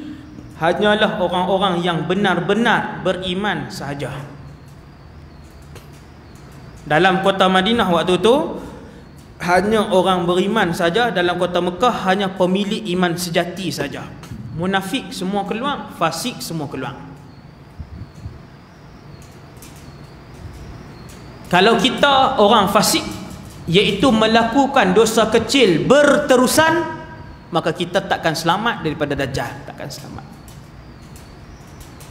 hanyalah orang-orang yang benar-benar beriman sahaja. Dalam kota Madinah waktu itu hanya orang beriman saja. Dalam kota Mekah hanya pemilik iman sejati saja. Munafik semua keluar, fasik semua keluar. Kalau kita orang fasik, iaitu melakukan dosa kecil berterusan, maka kita takkan selamat daripada Dajjal, takkan selamat.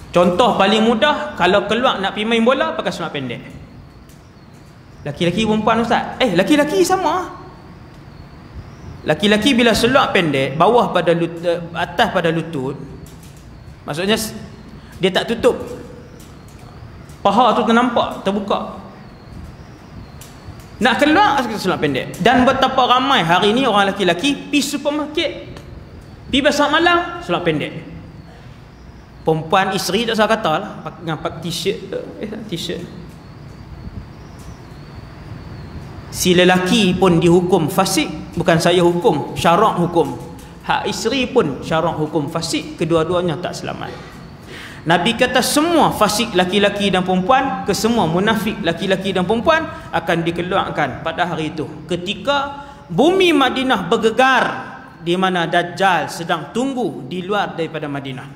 Contoh paling mudah, kalau keluar nak pergi main bola pakai seluar pendek. Laki-laki perempuan ustaz? Laki-laki sama. Laki-laki bila seluar pendek bawah pada atas pada lutut, maksudnya dia tak tutup, paha tu ternampak, terbuka. Nak keluar seluar pendek. Dan betapa ramai hari ni orang lelaki pergi supermarket, pergi pasar malam seluar pendek. Perempuan isteri tak salah kata lah, dengan pakai t-shirt tu, t-shirt. Si lelaki pun dihukum fasik, bukan saya hukum, syarak hukum. Hak isteri pun syarak hukum fasik, kedua-duanya tak selamat. Nabi kata semua fasik laki-laki dan perempuan, kesemua munafik laki-laki dan perempuan akan dikeluarkan pada hari itu. Ketika bumi Madinah bergegar di mana Dajjal sedang tunggu di luar daripada Madinah.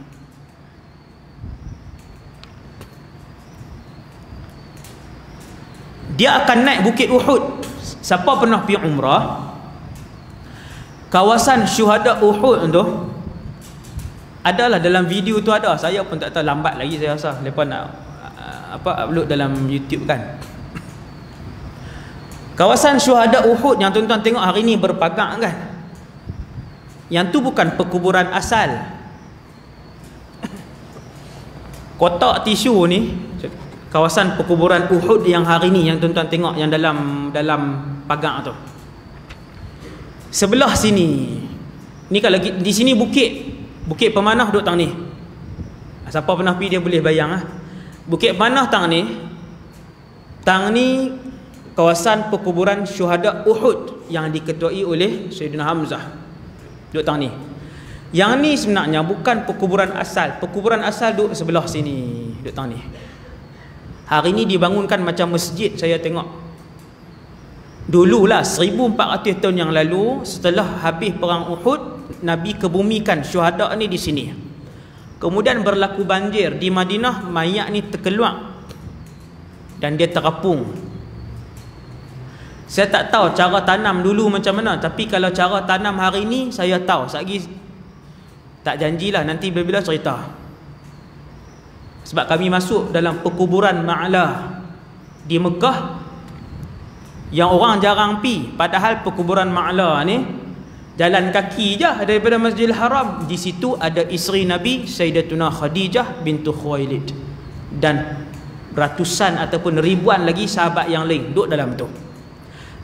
Dia akan naik Bukit Uhud. Siapa pernah pergi umrah, kawasan syuhada Uhud tu adalah dalam video tu ada. Saya pun tak tahu, lambat lagi saya rasa lepas nak upload dalam YouTube kan. Kawasan syuhada Uhud yang tuan-tuan tengok hari ni berpagang kan, yang tu bukan perkuburan asal. Kotak tisu ni kawasan perkuburan Uhud yang hari ni yang tuan-tuan tengok yang dalam pagang tu. Sebelah sini ni, kalau di sini Bukit Pemanah duduk tang ni. Siapa pernah pergi dia boleh bayang ah. Bukit Pemanah tang ni kawasan perkuburan syuhada Uhud yang diketuai oleh Sayyidina Hamzah. Duduk tang ni. Yang ni sebenarnya bukan perkuburan asal. Perkuburan asal duduk sebelah sini, duduk tang ni. Hari ni dibangunkan macam masjid saya tengok. Dululah 1400 tahun yang lalu, setelah habis perang Uhud, Nabi kebumikan syuhada ni di sini. Kemudian berlaku banjir di Madinah, mayat ni terkeluar dan dia terapung. Saya tak tahu cara tanam dulu macam mana, tapi kalau cara tanam hari ni saya tahu. Satgi tak janjilah, nanti bila-bila cerita. Sebab kami masuk dalam perkuburan Ma'lah di Mekah yang orang jarang pi, padahal perkuburan Ma'lah ni jalan kaki je daripada Masjidil Haram. Di situ ada isteri Nabi Sayyidatuna Khadijah bintu Khuwailid dan ratusan ataupun ribuan lagi sahabat yang lain duduk dalam tu.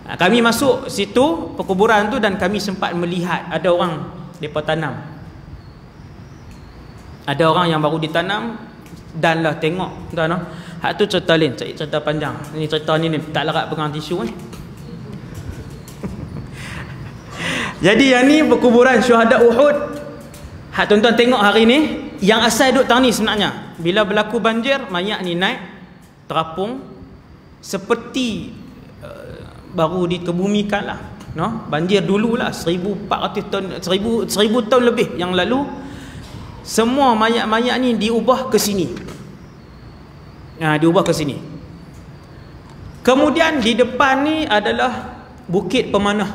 Kami masuk situ perkuburan tu dan kami sempat melihat ada orang depa tanam. Ada orang yang baru ditanam dan lah tengok tuan. Hak tu cerita lain, cerita panjang. Ini cerita ni tak larat pegang tisu ni. Jadi yang ni perkuburan syuhada Uhud. Hak tuan-tuan tengok hari ni, yang asal duduk tang ni sebenarnya. Bila berlaku banjir, mayat ni naik terapung seperti baru dikebumikan lah. No? Banjir dululah 1400 tahun, 1000 tahun lebih yang lalu. Semua mayat-mayat ni diubah ke sini. Diubah ke sini. Kemudian di depan ni adalah Bukit Pemanah.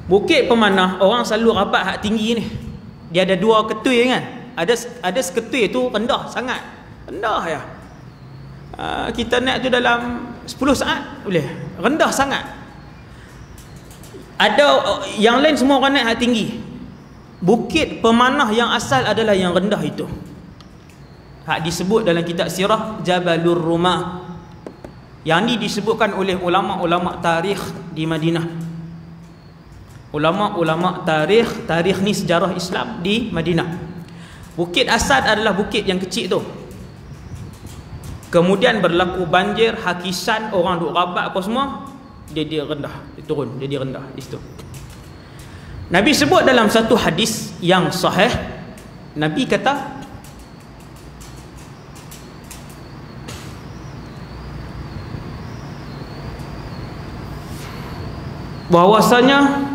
Bukit Pemanah orang selalu rapat hak tinggi ni. Dia ada dua ketui kan. Ada seketui tu rendah sangat. Rendah ya. Kita naik tu dalam 10 saat boleh. Rendah sangat. Ada yang lain semua orang naik hak tinggi. Bukit Pemanah yang asal adalah yang rendah itu. Hak disebut dalam kitab sirah Jabalur Rumah. Yang ni disebutkan oleh ulama-ulama tarikh di Madinah. Ulama-ulama tarikh ni sejarah Islam di Madinah. Bukit Asad adalah bukit yang kecil tu. Kemudian berlaku banjir, hakisan, orang duk rabat apa semua, dia rendah, dia turun, dia rendah di situ. Nabi sebut dalam satu hadis yang sahih, Nabi kata bahwasanya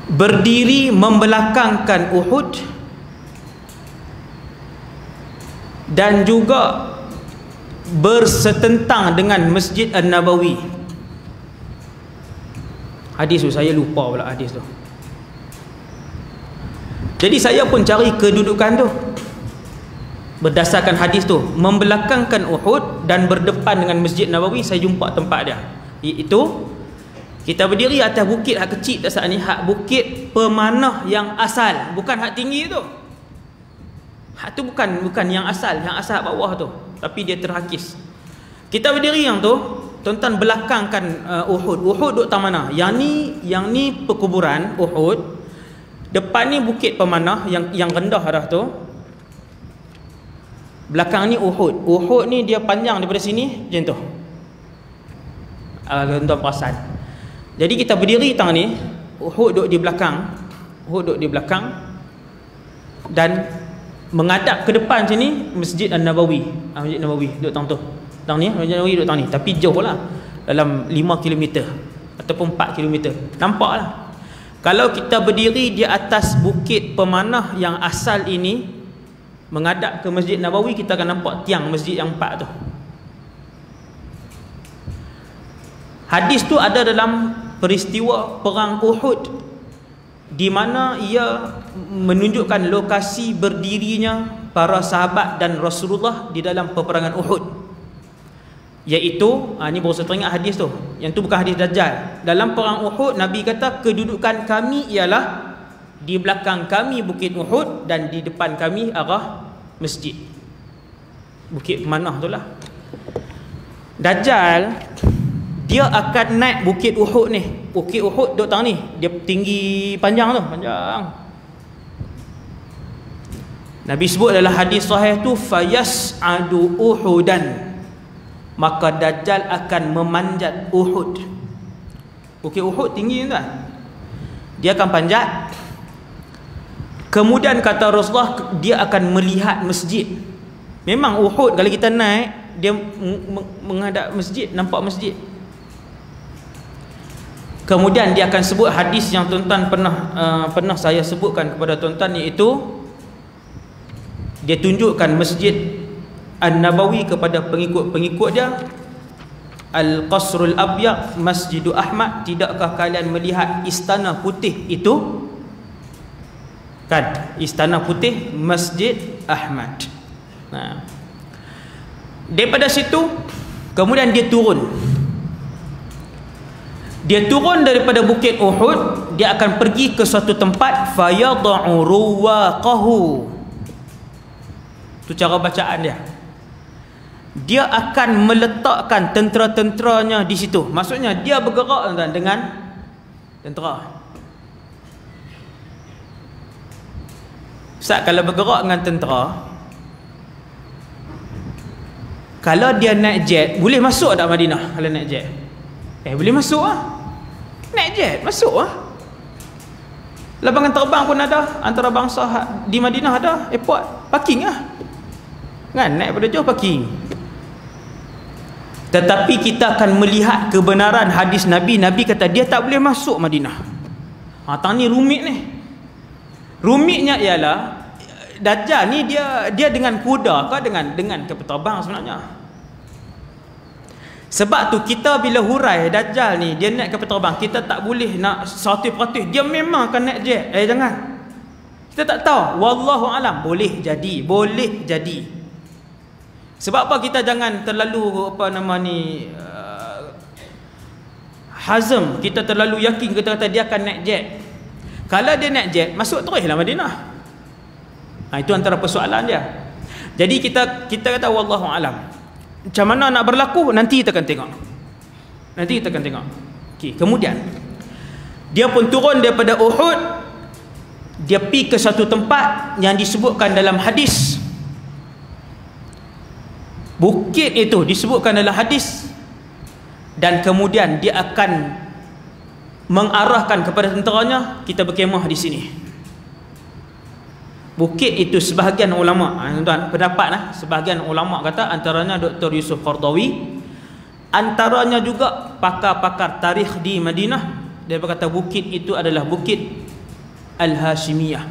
berdiri membelakangkan Uhud dan juga bersetentang dengan Masjid An-Nabawi. Hadis tu saya lupa pula hadis tu. Jadi saya pun cari kedudukan tu berdasarkan hadis tu, membelakangkan Uhud dan berdepan dengan Masjid Nabawi. Saya jumpa tempat dia, iaitu kita berdiri atas bukit hak kecil tak saat ni, hak Bukit Pemanah yang asal, bukan hak tinggi tu. Hak tu bukan yang asal bawah tu, tapi dia terhakis. Kita berdiri yang tu, tuan-tuan belakangkan Uhud. Uhud duduk tang mana? Yang ni perkuburan Uhud. Depan ni Bukit Pemanah yang rendah dah tu. Belakang ni Uhud. Uhud ni dia panjang daripada sini macam tu. Tuan-tuan perasan. Jadi kita berdiri tang ni, Uhud duduk di belakang. Uhud duduk di belakang dan menghadap ke depan sini Masjid An-Nabawi. Masjid Nabawi duduk tang tu. Tang ni Masjid Nabawi duduk tang ni, tapi jauh lah, dalam 5 km ataupun 4 km. Nampaklah. Kalau kita berdiri di atas bukit pemanah yang asal ini menghadap ke Masjid Nabawi, kita akan nampak tiang masjid yang 4 tu. Hadis tu ada dalam peristiwa perang Uhud, di mana ia menunjukkan lokasi berdirinya para sahabat dan Rasulullah di dalam peperangan Uhud. Iaitu, ni baru saya teringat hadis tu. Yang tu bukan hadis Dajjal. Dalam perang Uhud, Nabi kata kedudukan kami ialah di belakang kami bukit Uhud dan di depan kami arah masjid. Bukit pemanah tu lah. Dajjal dia akan naik bukit Uhud ni. Bukit Uhud duk tang ni, dia tinggi panjang tu, panjang. Nabi sebut dalam hadis sahih tu, fayas'adu Uhudan, maka Dajjal akan memanjat Uhud. Bukit Uhud tinggi kan? Dia akan panjat. Kemudian kata Rasulullah, dia akan melihat masjid. Memang Uhud kalau kita naik, dia menghadap masjid, nampak masjid. Kemudian dia akan sebut hadis yang tuan-tuan pernah saya sebutkan kepada tuan-tuan, iaitu dia tunjukkan Masjid An-Nabawi kepada pengikut-pengikut dia. Al-Qasrul Abyad Masjidu Ahmad, tidakkah kalian melihat istana putih itu? Kan, istana putih Masjid Ahmad. Nah, daripada situ kemudian dia turun. Dia turun daripada bukit Uhud, dia akan pergi ke suatu tempat, fayad'u ruwaqahu. Itu cara bacaan dia. Dia akan meletakkan tentera-tenteranya di situ. Maksudnya dia bergerak dengan tentera. Ustaz, kalau bergerak dengan tentera, kalau dia naik jet, boleh masuk tak Madinah kalau naik jet? Boleh masuk lah. Naik jet, masuk lah. Lapangan terbang pun ada, antarabangsa di Madinah ada, airport, parking lah. Kan, naik pada jauh parking. Tetapi kita akan melihat kebenaran hadis Nabi. Nabi kata dia tak boleh masuk Madinah. Tang ni rumit ni. Rumitnya ialah Dajjal ni dia dengan kuda ke dengan kapal terbang sebenarnya. Sebab tu kita bila hurai Dajjal ni dia naik kapal terbang, kita tak boleh nak 100% dia memang akan naik jet. Jangan. Kita tak tahu. Wallahu alam, boleh jadi, boleh jadi. Sebab apa kita jangan terlalu hazm, kita terlalu yakin, kita kata dia akan naik jet. Kalau dia naik jet, masuk teruslah Madinah. Itu antara persoalan dia. Jadi kita kata wallahu alam. Macam mana nak berlaku, nanti kita akan tengok. Okey, kemudian dia pun turun daripada Uhud, dia pergi ke satu tempat yang disebutkan dalam hadis. Bukit itu disebutkan dalam hadis, dan kemudian dia akan mengarahkan kepada tenteranya, kita berkemah di sini. Bukit itu sebahagian ulama, tuan pendapat sebahagian ulama kata, antaranya Dr. Yusuf Qardawi, antaranya juga pakar-pakar tarikh di Madinah, dia berkata bukit itu adalah Bukit Al-Hashimiyah.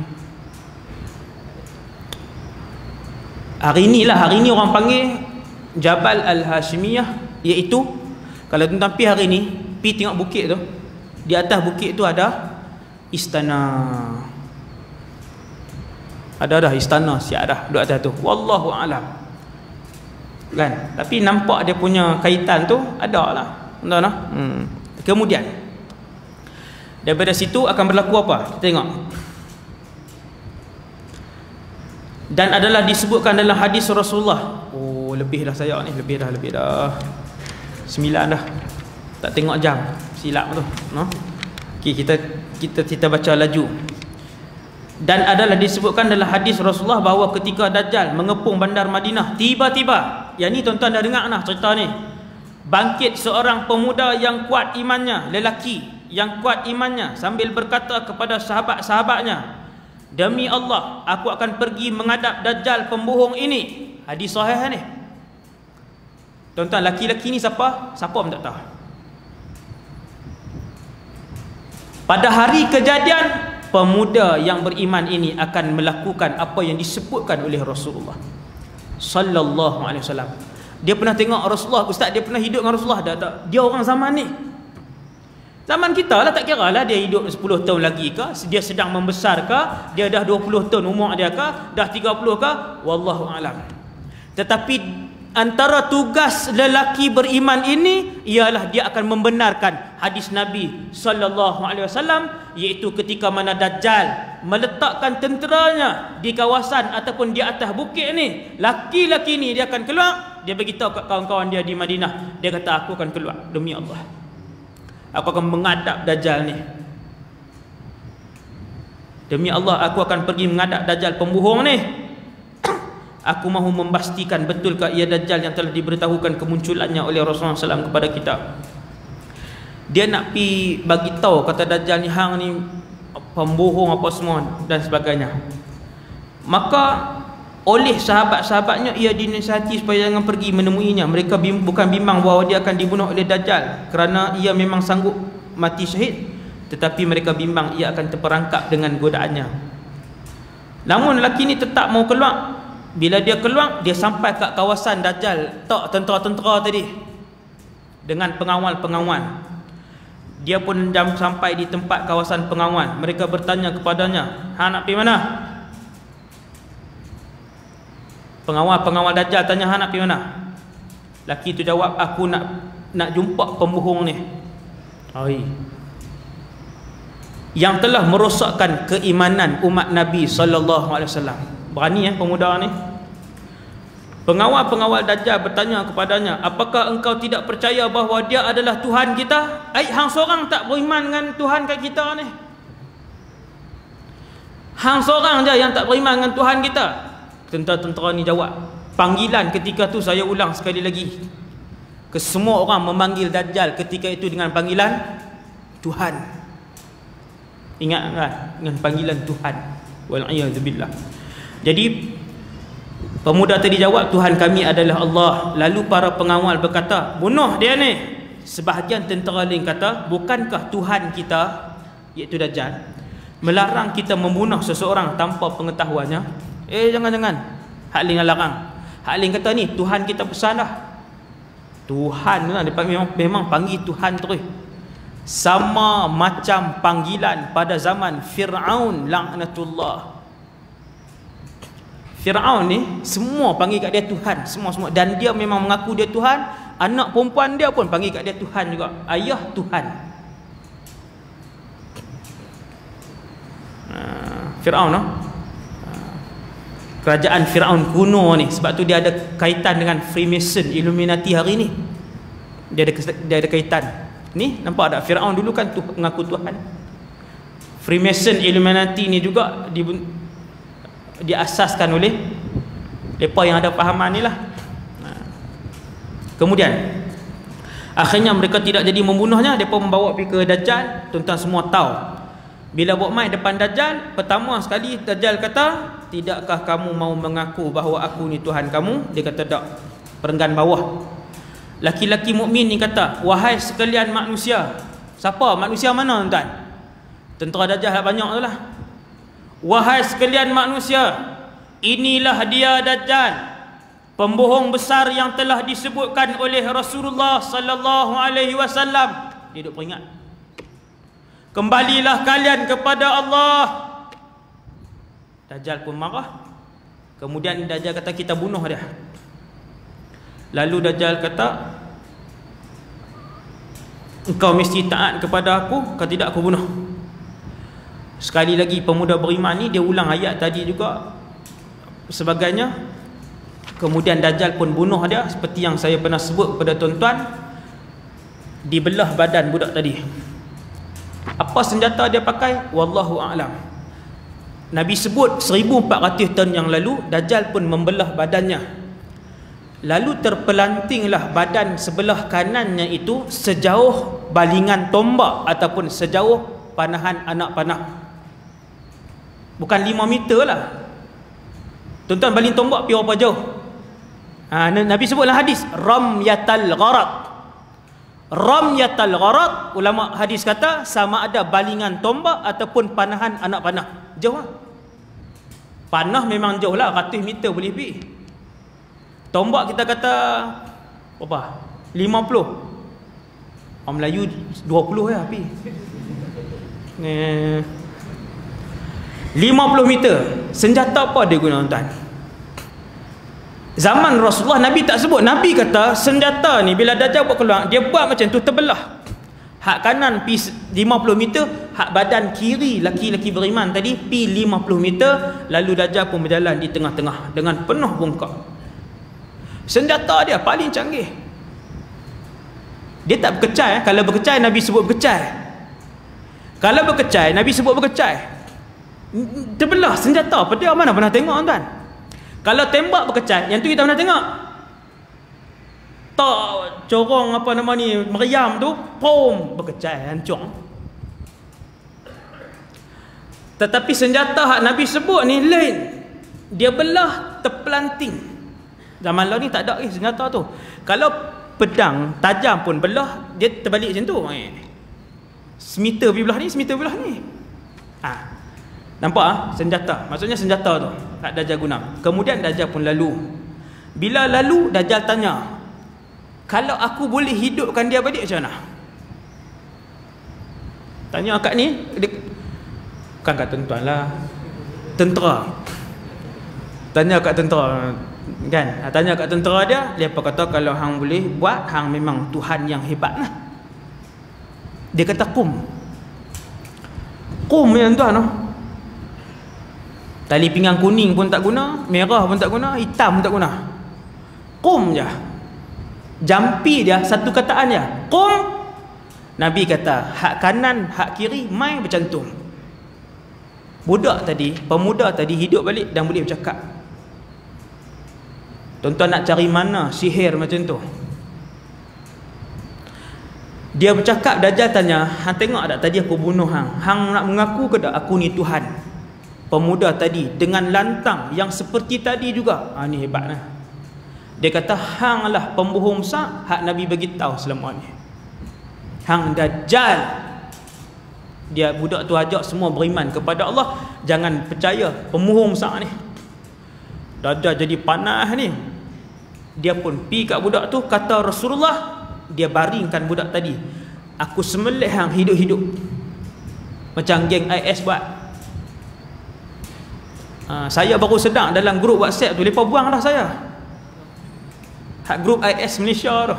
Hari ini orang panggil Jabal Al-Hashimiyah, iaitu kalau tuan-tuan pergi hari ni, pergi tengok bukit tu, di atas bukit tu ada istana. Ada istana, siap dah duduk atas tu. Wallahu alam. Kan? Tapi nampak dia punya kaitan tu ada lah. Tuan-tuan. Kemudian daripada situ akan berlaku apa? Kita tengok. Dan adalah disebutkan dalam hadis Rasulullah. Lebih dah saya ni, lebih dah 9 dah. Tak tengok jam, silap tu. Okey, kita baca laju. Dan adalah disebutkan dalam hadis Rasulullah bahawa ketika Dajjal mengepung bandar Madinah, tiba-tiba, yang ni tuan-tuan dah dengar cerita ni, bangkit seorang pemuda yang kuat imannya, lelaki yang kuat imannya, sambil berkata kepada sahabat-sahabatnya, demi Allah, aku akan pergi menghadap Dajjal pembohong ini. Hadis sahih ni. Tuan-tuan, laki-laki ni siapa? Siapa pun tak tahu. Pada hari kejadian, pemuda yang beriman ini akan melakukan apa yang disebutkan oleh Rasulullah sallallahu alaihi wasallam. Dia pernah tengok Rasulullah, ustaz, dia pernah hidup dengan Rasulullah tak? Dia orang zaman ni. Zaman kita lah, tak kira lah dia hidup 10 tahun lagi ke, dia sedang membesar ke, dia dah 20 tahun umur dia ke, dah 30 ke, wallahu alam. Tetapi antara tugas lelaki beriman ini ialah dia akan membenarkan hadis Nabi sallallahu alaihi wasallam, iaitu ketika mana Dajjal meletakkan tenteranya di kawasan ataupun di atas bukit ni, laki-laki ni dia akan keluar, dia beritahu kat kawan-kawan dia di Madinah, dia kata aku akan keluar demi Allah, aku akan menghadap Dajjal ni, demi Allah aku akan pergi menghadap Dajjal pembohong ni. Aku mahu memastikan betulkah ia Dajjal yang telah diberitahukan kemunculannya oleh Rasulullah SAW kepada kita. Dia nak pi bagi tahu kata Dajjal ni hang ni pembohong apa semua dan sebagainya. Maka oleh sahabat-sahabatnya ia dinasihati supaya jangan pergi menemuinya. Mereka bukan bimbang bahawa dia akan dibunuh oleh Dajjal kerana ia memang sanggup mati syahid, tetapi mereka bimbang ia akan terperangkap dengan godaannya. Namun lelaki ni tetap mau keluar. Bila dia keluar, dia sampai kat kawasan Dajjal, tak tentera-tentera tadi dengan pengawal-pengawal. Dia pun dah sampai di tempat kawasan pengawal. Mereka bertanya kepadanya, "Ha, nak pergi mana?" Pengawal-pengawal Dajjal tanya, "Ha, nak pergi mana?" Laki tu jawab, "Aku nak jumpa pembohong ni." Yang telah merosakkan keimanan umat Nabi sallallahu alaihi wasallam. Berani pemuda ni. Pengawal-pengawal Dajjal bertanya kepadanya, "Apakah engkau tidak percaya bahawa dia adalah Tuhan kita? Hang seorang tak beriman dengan Tuhan kat kita ni? Hang seorang je yang tak beriman dengan Tuhan kita?" Tentera-tentera ni jawab. Panggilan ketika tu saya ulang sekali lagi. Kesemua orang memanggil Dajjal ketika itu dengan panggilan Tuhan. Ingat kan? Dengan panggilan Tuhan. Wal'iyadzubillah. Jadi pemuda tadi jawab, "Tuhan kami adalah Allah." Lalu para pengawal berkata, "Bunuh dia ni." Sebahagian tentera lain kata, "Bukankah Tuhan kita, iaitu Dajjal, melarang kita membunuh seseorang tanpa pengetahuannya?" Jangan-jangan. Hak lain larang. Hak lain kata ni, "Tuhan kita pesan dah." Tuhan lah, dia memang panggil Tuhan terus. Sama macam panggilan pada zaman Fir'aun laknatullah. Fir'aun ni semua panggil kat dia Tuhan, semua. Dan dia memang mengaku dia Tuhan. Anak perempuan dia pun panggil kat dia Tuhan juga. Ayah Tuhan. Fir'aun kerajaan Fir'aun kuno ni. Sebab tu dia ada kaitan dengan Freemason, Illuminati hari ni. Dia ada kaitan. Ni nampak tak, Fir'aun dulu kan mengaku Tuhan. Freemason, Illuminati ni juga diasaskan oleh mereka yang ada fahaman ni lah. Kemudian akhirnya mereka tidak jadi membunuhnya. Mereka membawa pergi ke Dajjal. Tuan-tuan semua tahu, bila bawa mai depan Dajjal, pertama sekali Dajjal kata, "Tidakkah kamu mau mengaku bahawa aku ni Tuhan kamu?" Dia kata, "Tak." Perenggan bawah. Laki-laki mukmin ni kata, "Wahai sekalian manusia." Siapa? Manusia mana tuan-tuan? Tentera Dajjal banyak tu lah. "Wahai sekalian manusia, inilah dia Dajjal, pembohong besar yang telah disebutkan oleh Rasulullah sallallahu alaihi wasallam." Dia duk peringat. "Kembalilah kalian kepada Allah." Dajjal pun marah. Kemudian Dajjal kata, "Kita bunuh dia." Lalu Dajjal kata, "Engkau mesti taat kepada aku, kalau tidak aku bunuh." Sekali lagi pemuda beriman ni dia ulang ayat tadi juga sebagainya. Kemudian Dajjal pun bunuh dia, seperti yang saya pernah sebut kepada tuan-tuan. Dibelah badan budak tadi. Apa senjata dia pakai? Wallahu a'lam. Nabi sebut 1400 tahun yang lalu Dajjal pun membelah badannya. Lalu terpelantinglah badan sebelah kanannya itu sejauh balingan tombak ataupun sejauh panahan anak panah. Bukan 5 meter lah. Tuan-tuan, baling tombak pergi berapa jauh? Nabi sebutlah hadis, ramyatal gharaq. Ramyatal gharad, ulama hadis kata sama ada balingan tombak ataupun panahan anak panah. Jauh lah. Panah memang jauh lah, 100 meter boleh pergi. Tombak kita kata berapa? 50. Orang Melayu 20 ya pergi. 50 meter. Senjata apa dia guna tuan? Zaman Rasulullah Nabi tak sebut. Nabi kata senjata ni bila Dajjal buat keluar, dia buat macam tu, terbelah. Hak kanan pi 50 meter, hak badan kiri laki-laki beriman tadi pi 50 meter, lalu Dajjal pun berjalan di tengah-tengah dengan penuh bongkak. Senjata dia paling canggih. Dia tak berkecai. Kalau berkecai Nabi sebut berkecai. Kalau berkecai Nabi sebut berkecai. Terbelah senjata. Pedang mana pernah tengok tuan? Kalau tembak berkecai, yang tu kita pernah tengok. Tak corong apa nama ni, meriam tu, pom, berkecai, hancur. Tetapi senjata hak Nabi sebut ni lain. Dia belah terpelanting. Zaman lalu ni tak ada senjata tu. Kalau pedang tajam pun belah, dia terbalik macam tu. Semeter belah ni, semeter belah ni. Nampak senjata. Maksudnya senjata tu hak Dajjal guna. Kemudian Dajjal pun lalu. Bila lalu, Dajjal tanya, kalau aku boleh hidupkan dia balik macam mana? Tanya kat ni, bukan kat tuan lah, tentera. Tanya kat tentera kan? Tanya kat tentera dia, dia kata kalau hang boleh buat, hang memang Tuhan yang hebat lah. Dia kata kum yang tuan tu. Tali pinggang kuning pun tak guna, merah pun tak guna, hitam pun tak guna. Qum je. Jampi dia, satu kataan dia. Qum. Nabi kata, hak kanan, hak kiri, mai bercantum. Budak tadi, pemuda tadi hidup balik dan boleh bercakap. Tuan-tuan nak cari mana sihir macam tu? Dia bercakap, Dajjal tanya, hang tengok tak tadi aku bunuh hang? Hang nak mengaku ke tak aku ni Tuhan? Pemuda tadi dengan lantang yang seperti tadi juga. Ni hebatlah. Dia kata hang lah pembohong besar, hak Nabi bagi tahu selama ni. Hang Dajjal. Dia budak tu ajak semua beriman kepada Allah, jangan percaya pembohong besar ni. Dajjal jadi panas ni. Dia pun pi kat budak tu, kata Rasulullah, dia baringkan budak tadi. Aku sembelih hang hidup-hidup. Macam geng IS buat. Saya baru sedang dalam grup WhatsApp tu, mereka buang dah saya. Hak grup IS Malaysia tu.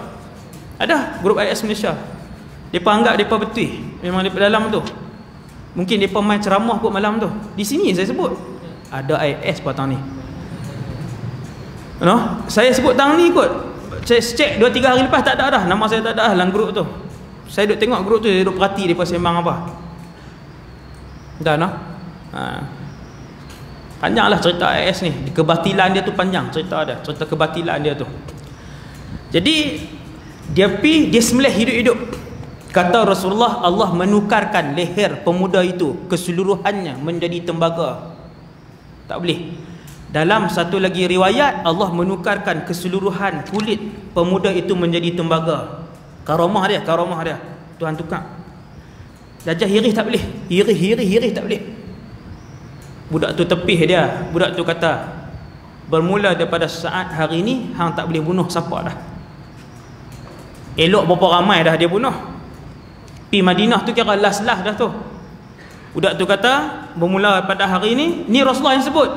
Ada grup IS Malaysia. Mereka anggap mereka betul. Memang mereka dalam tu. Mungkin mereka main ceramah kot malam tu. Di sini saya sebut. Ada IS patang ni. Saya sebut tang ni kot. Saya cek 2-3 hari lepas tak ada dah. Nama saya tak ada dalam grup tu. Saya duduk tengok grup tu, saya duduk perhati mereka sembang apa. Dah panjanglah cerita IS ni. Kebatilan dia tu panjang cerita dia. Cerita kebatilan dia tu. Jadi dia sembelih hidup-hidup. Kata Rasulullah, Allah menukarkan leher pemuda itu keseluruhannya menjadi tembaga. Tak boleh. Dalam satu lagi riwayat, Allah menukarkan keseluruhan kulit pemuda itu menjadi tembaga. Karamah dia. Tuhan tukar. Dajjal hirih tak boleh. Hirih tak boleh. Budak tu tepih dia. Budak tu kata, bermula daripada saat hari ni, hang tak boleh bunuh siapa dah. Elok berapa ramai dah dia bunuh. Pi Madinah tu kira last dah tu. Budak tu kata, bermula pada hari ni, ni Rasulullah yang sebut.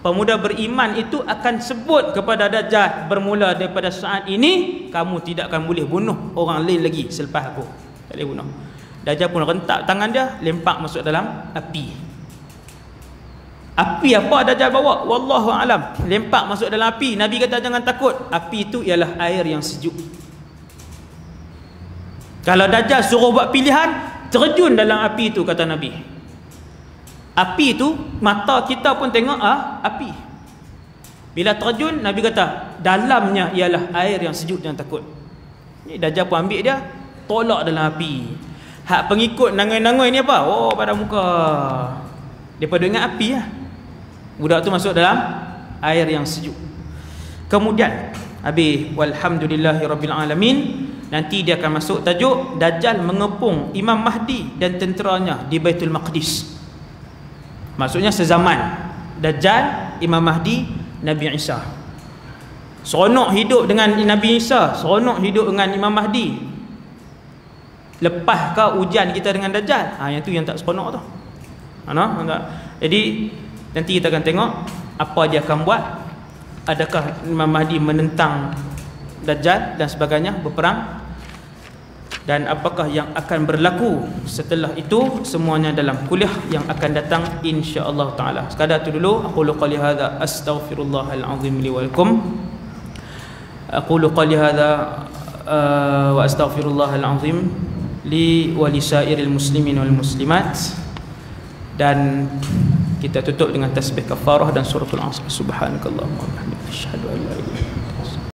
Pemuda beriman itu akan sebut kepada Dajjal, bermula daripada saat ini, kamu tidak akan boleh bunuh orang lain lagi selepas aku. Tak boleh bunuh. Dajjal pun rentak tangan dia, lempak masuk dalam api. Api apa Dajjal bawa? Wallahu alam. Lempak masuk dalam api. Nabi kata jangan takut. Api itu ialah air yang sejuk. Kalau Dajjal suruh buat pilihan, terjun dalam api itu, kata Nabi. Api itu, mata kita pun tengok api. Bila terjun, Nabi kata, dalamnya ialah air yang sejuk, jangan takut. Ni Dajjal pun ambil dia, tolak dalam api. Hak pengikut nangoi-nangoi ni apa? Oh, pada muka. Daripada ingat api lah. Budak tu masuk dalam air yang sejuk. Kemudian habis walhamdulillahirabbil alamin, nanti dia akan masuk tajuk Dajjal mengepung Imam Mahdi dan tenteranya di Baitul Maqdis. Maksudnya sezaman Dajjal, Imam Mahdi, Nabi Isa. Seronok hidup dengan Nabi Isa, seronok hidup dengan Imam Mahdi. Lepaskah ujian kita dengan Dajjal? Yang tu yang tak seronok tu. Jadi nanti kita akan tengok apa dia akan buat. Adakah Imam Mahdi menentang Dajjal dan sebagainya, berperang, dan apakah yang akan berlaku setelah itu, semuanya dalam kuliah yang akan datang insya-Allah taala. Sekadar tu dulu, aku qali hadza astaghfirullahal azim li wa lakum. Aqulu qali hadza wa astaghfirullahal azim li wa li sairil muslimin wal muslimat. Dan kita tutup dengan tasbih kafarah dan suratul asr. Subhanakallahumma wa bihamdika asyhadu an la ilaha illa anta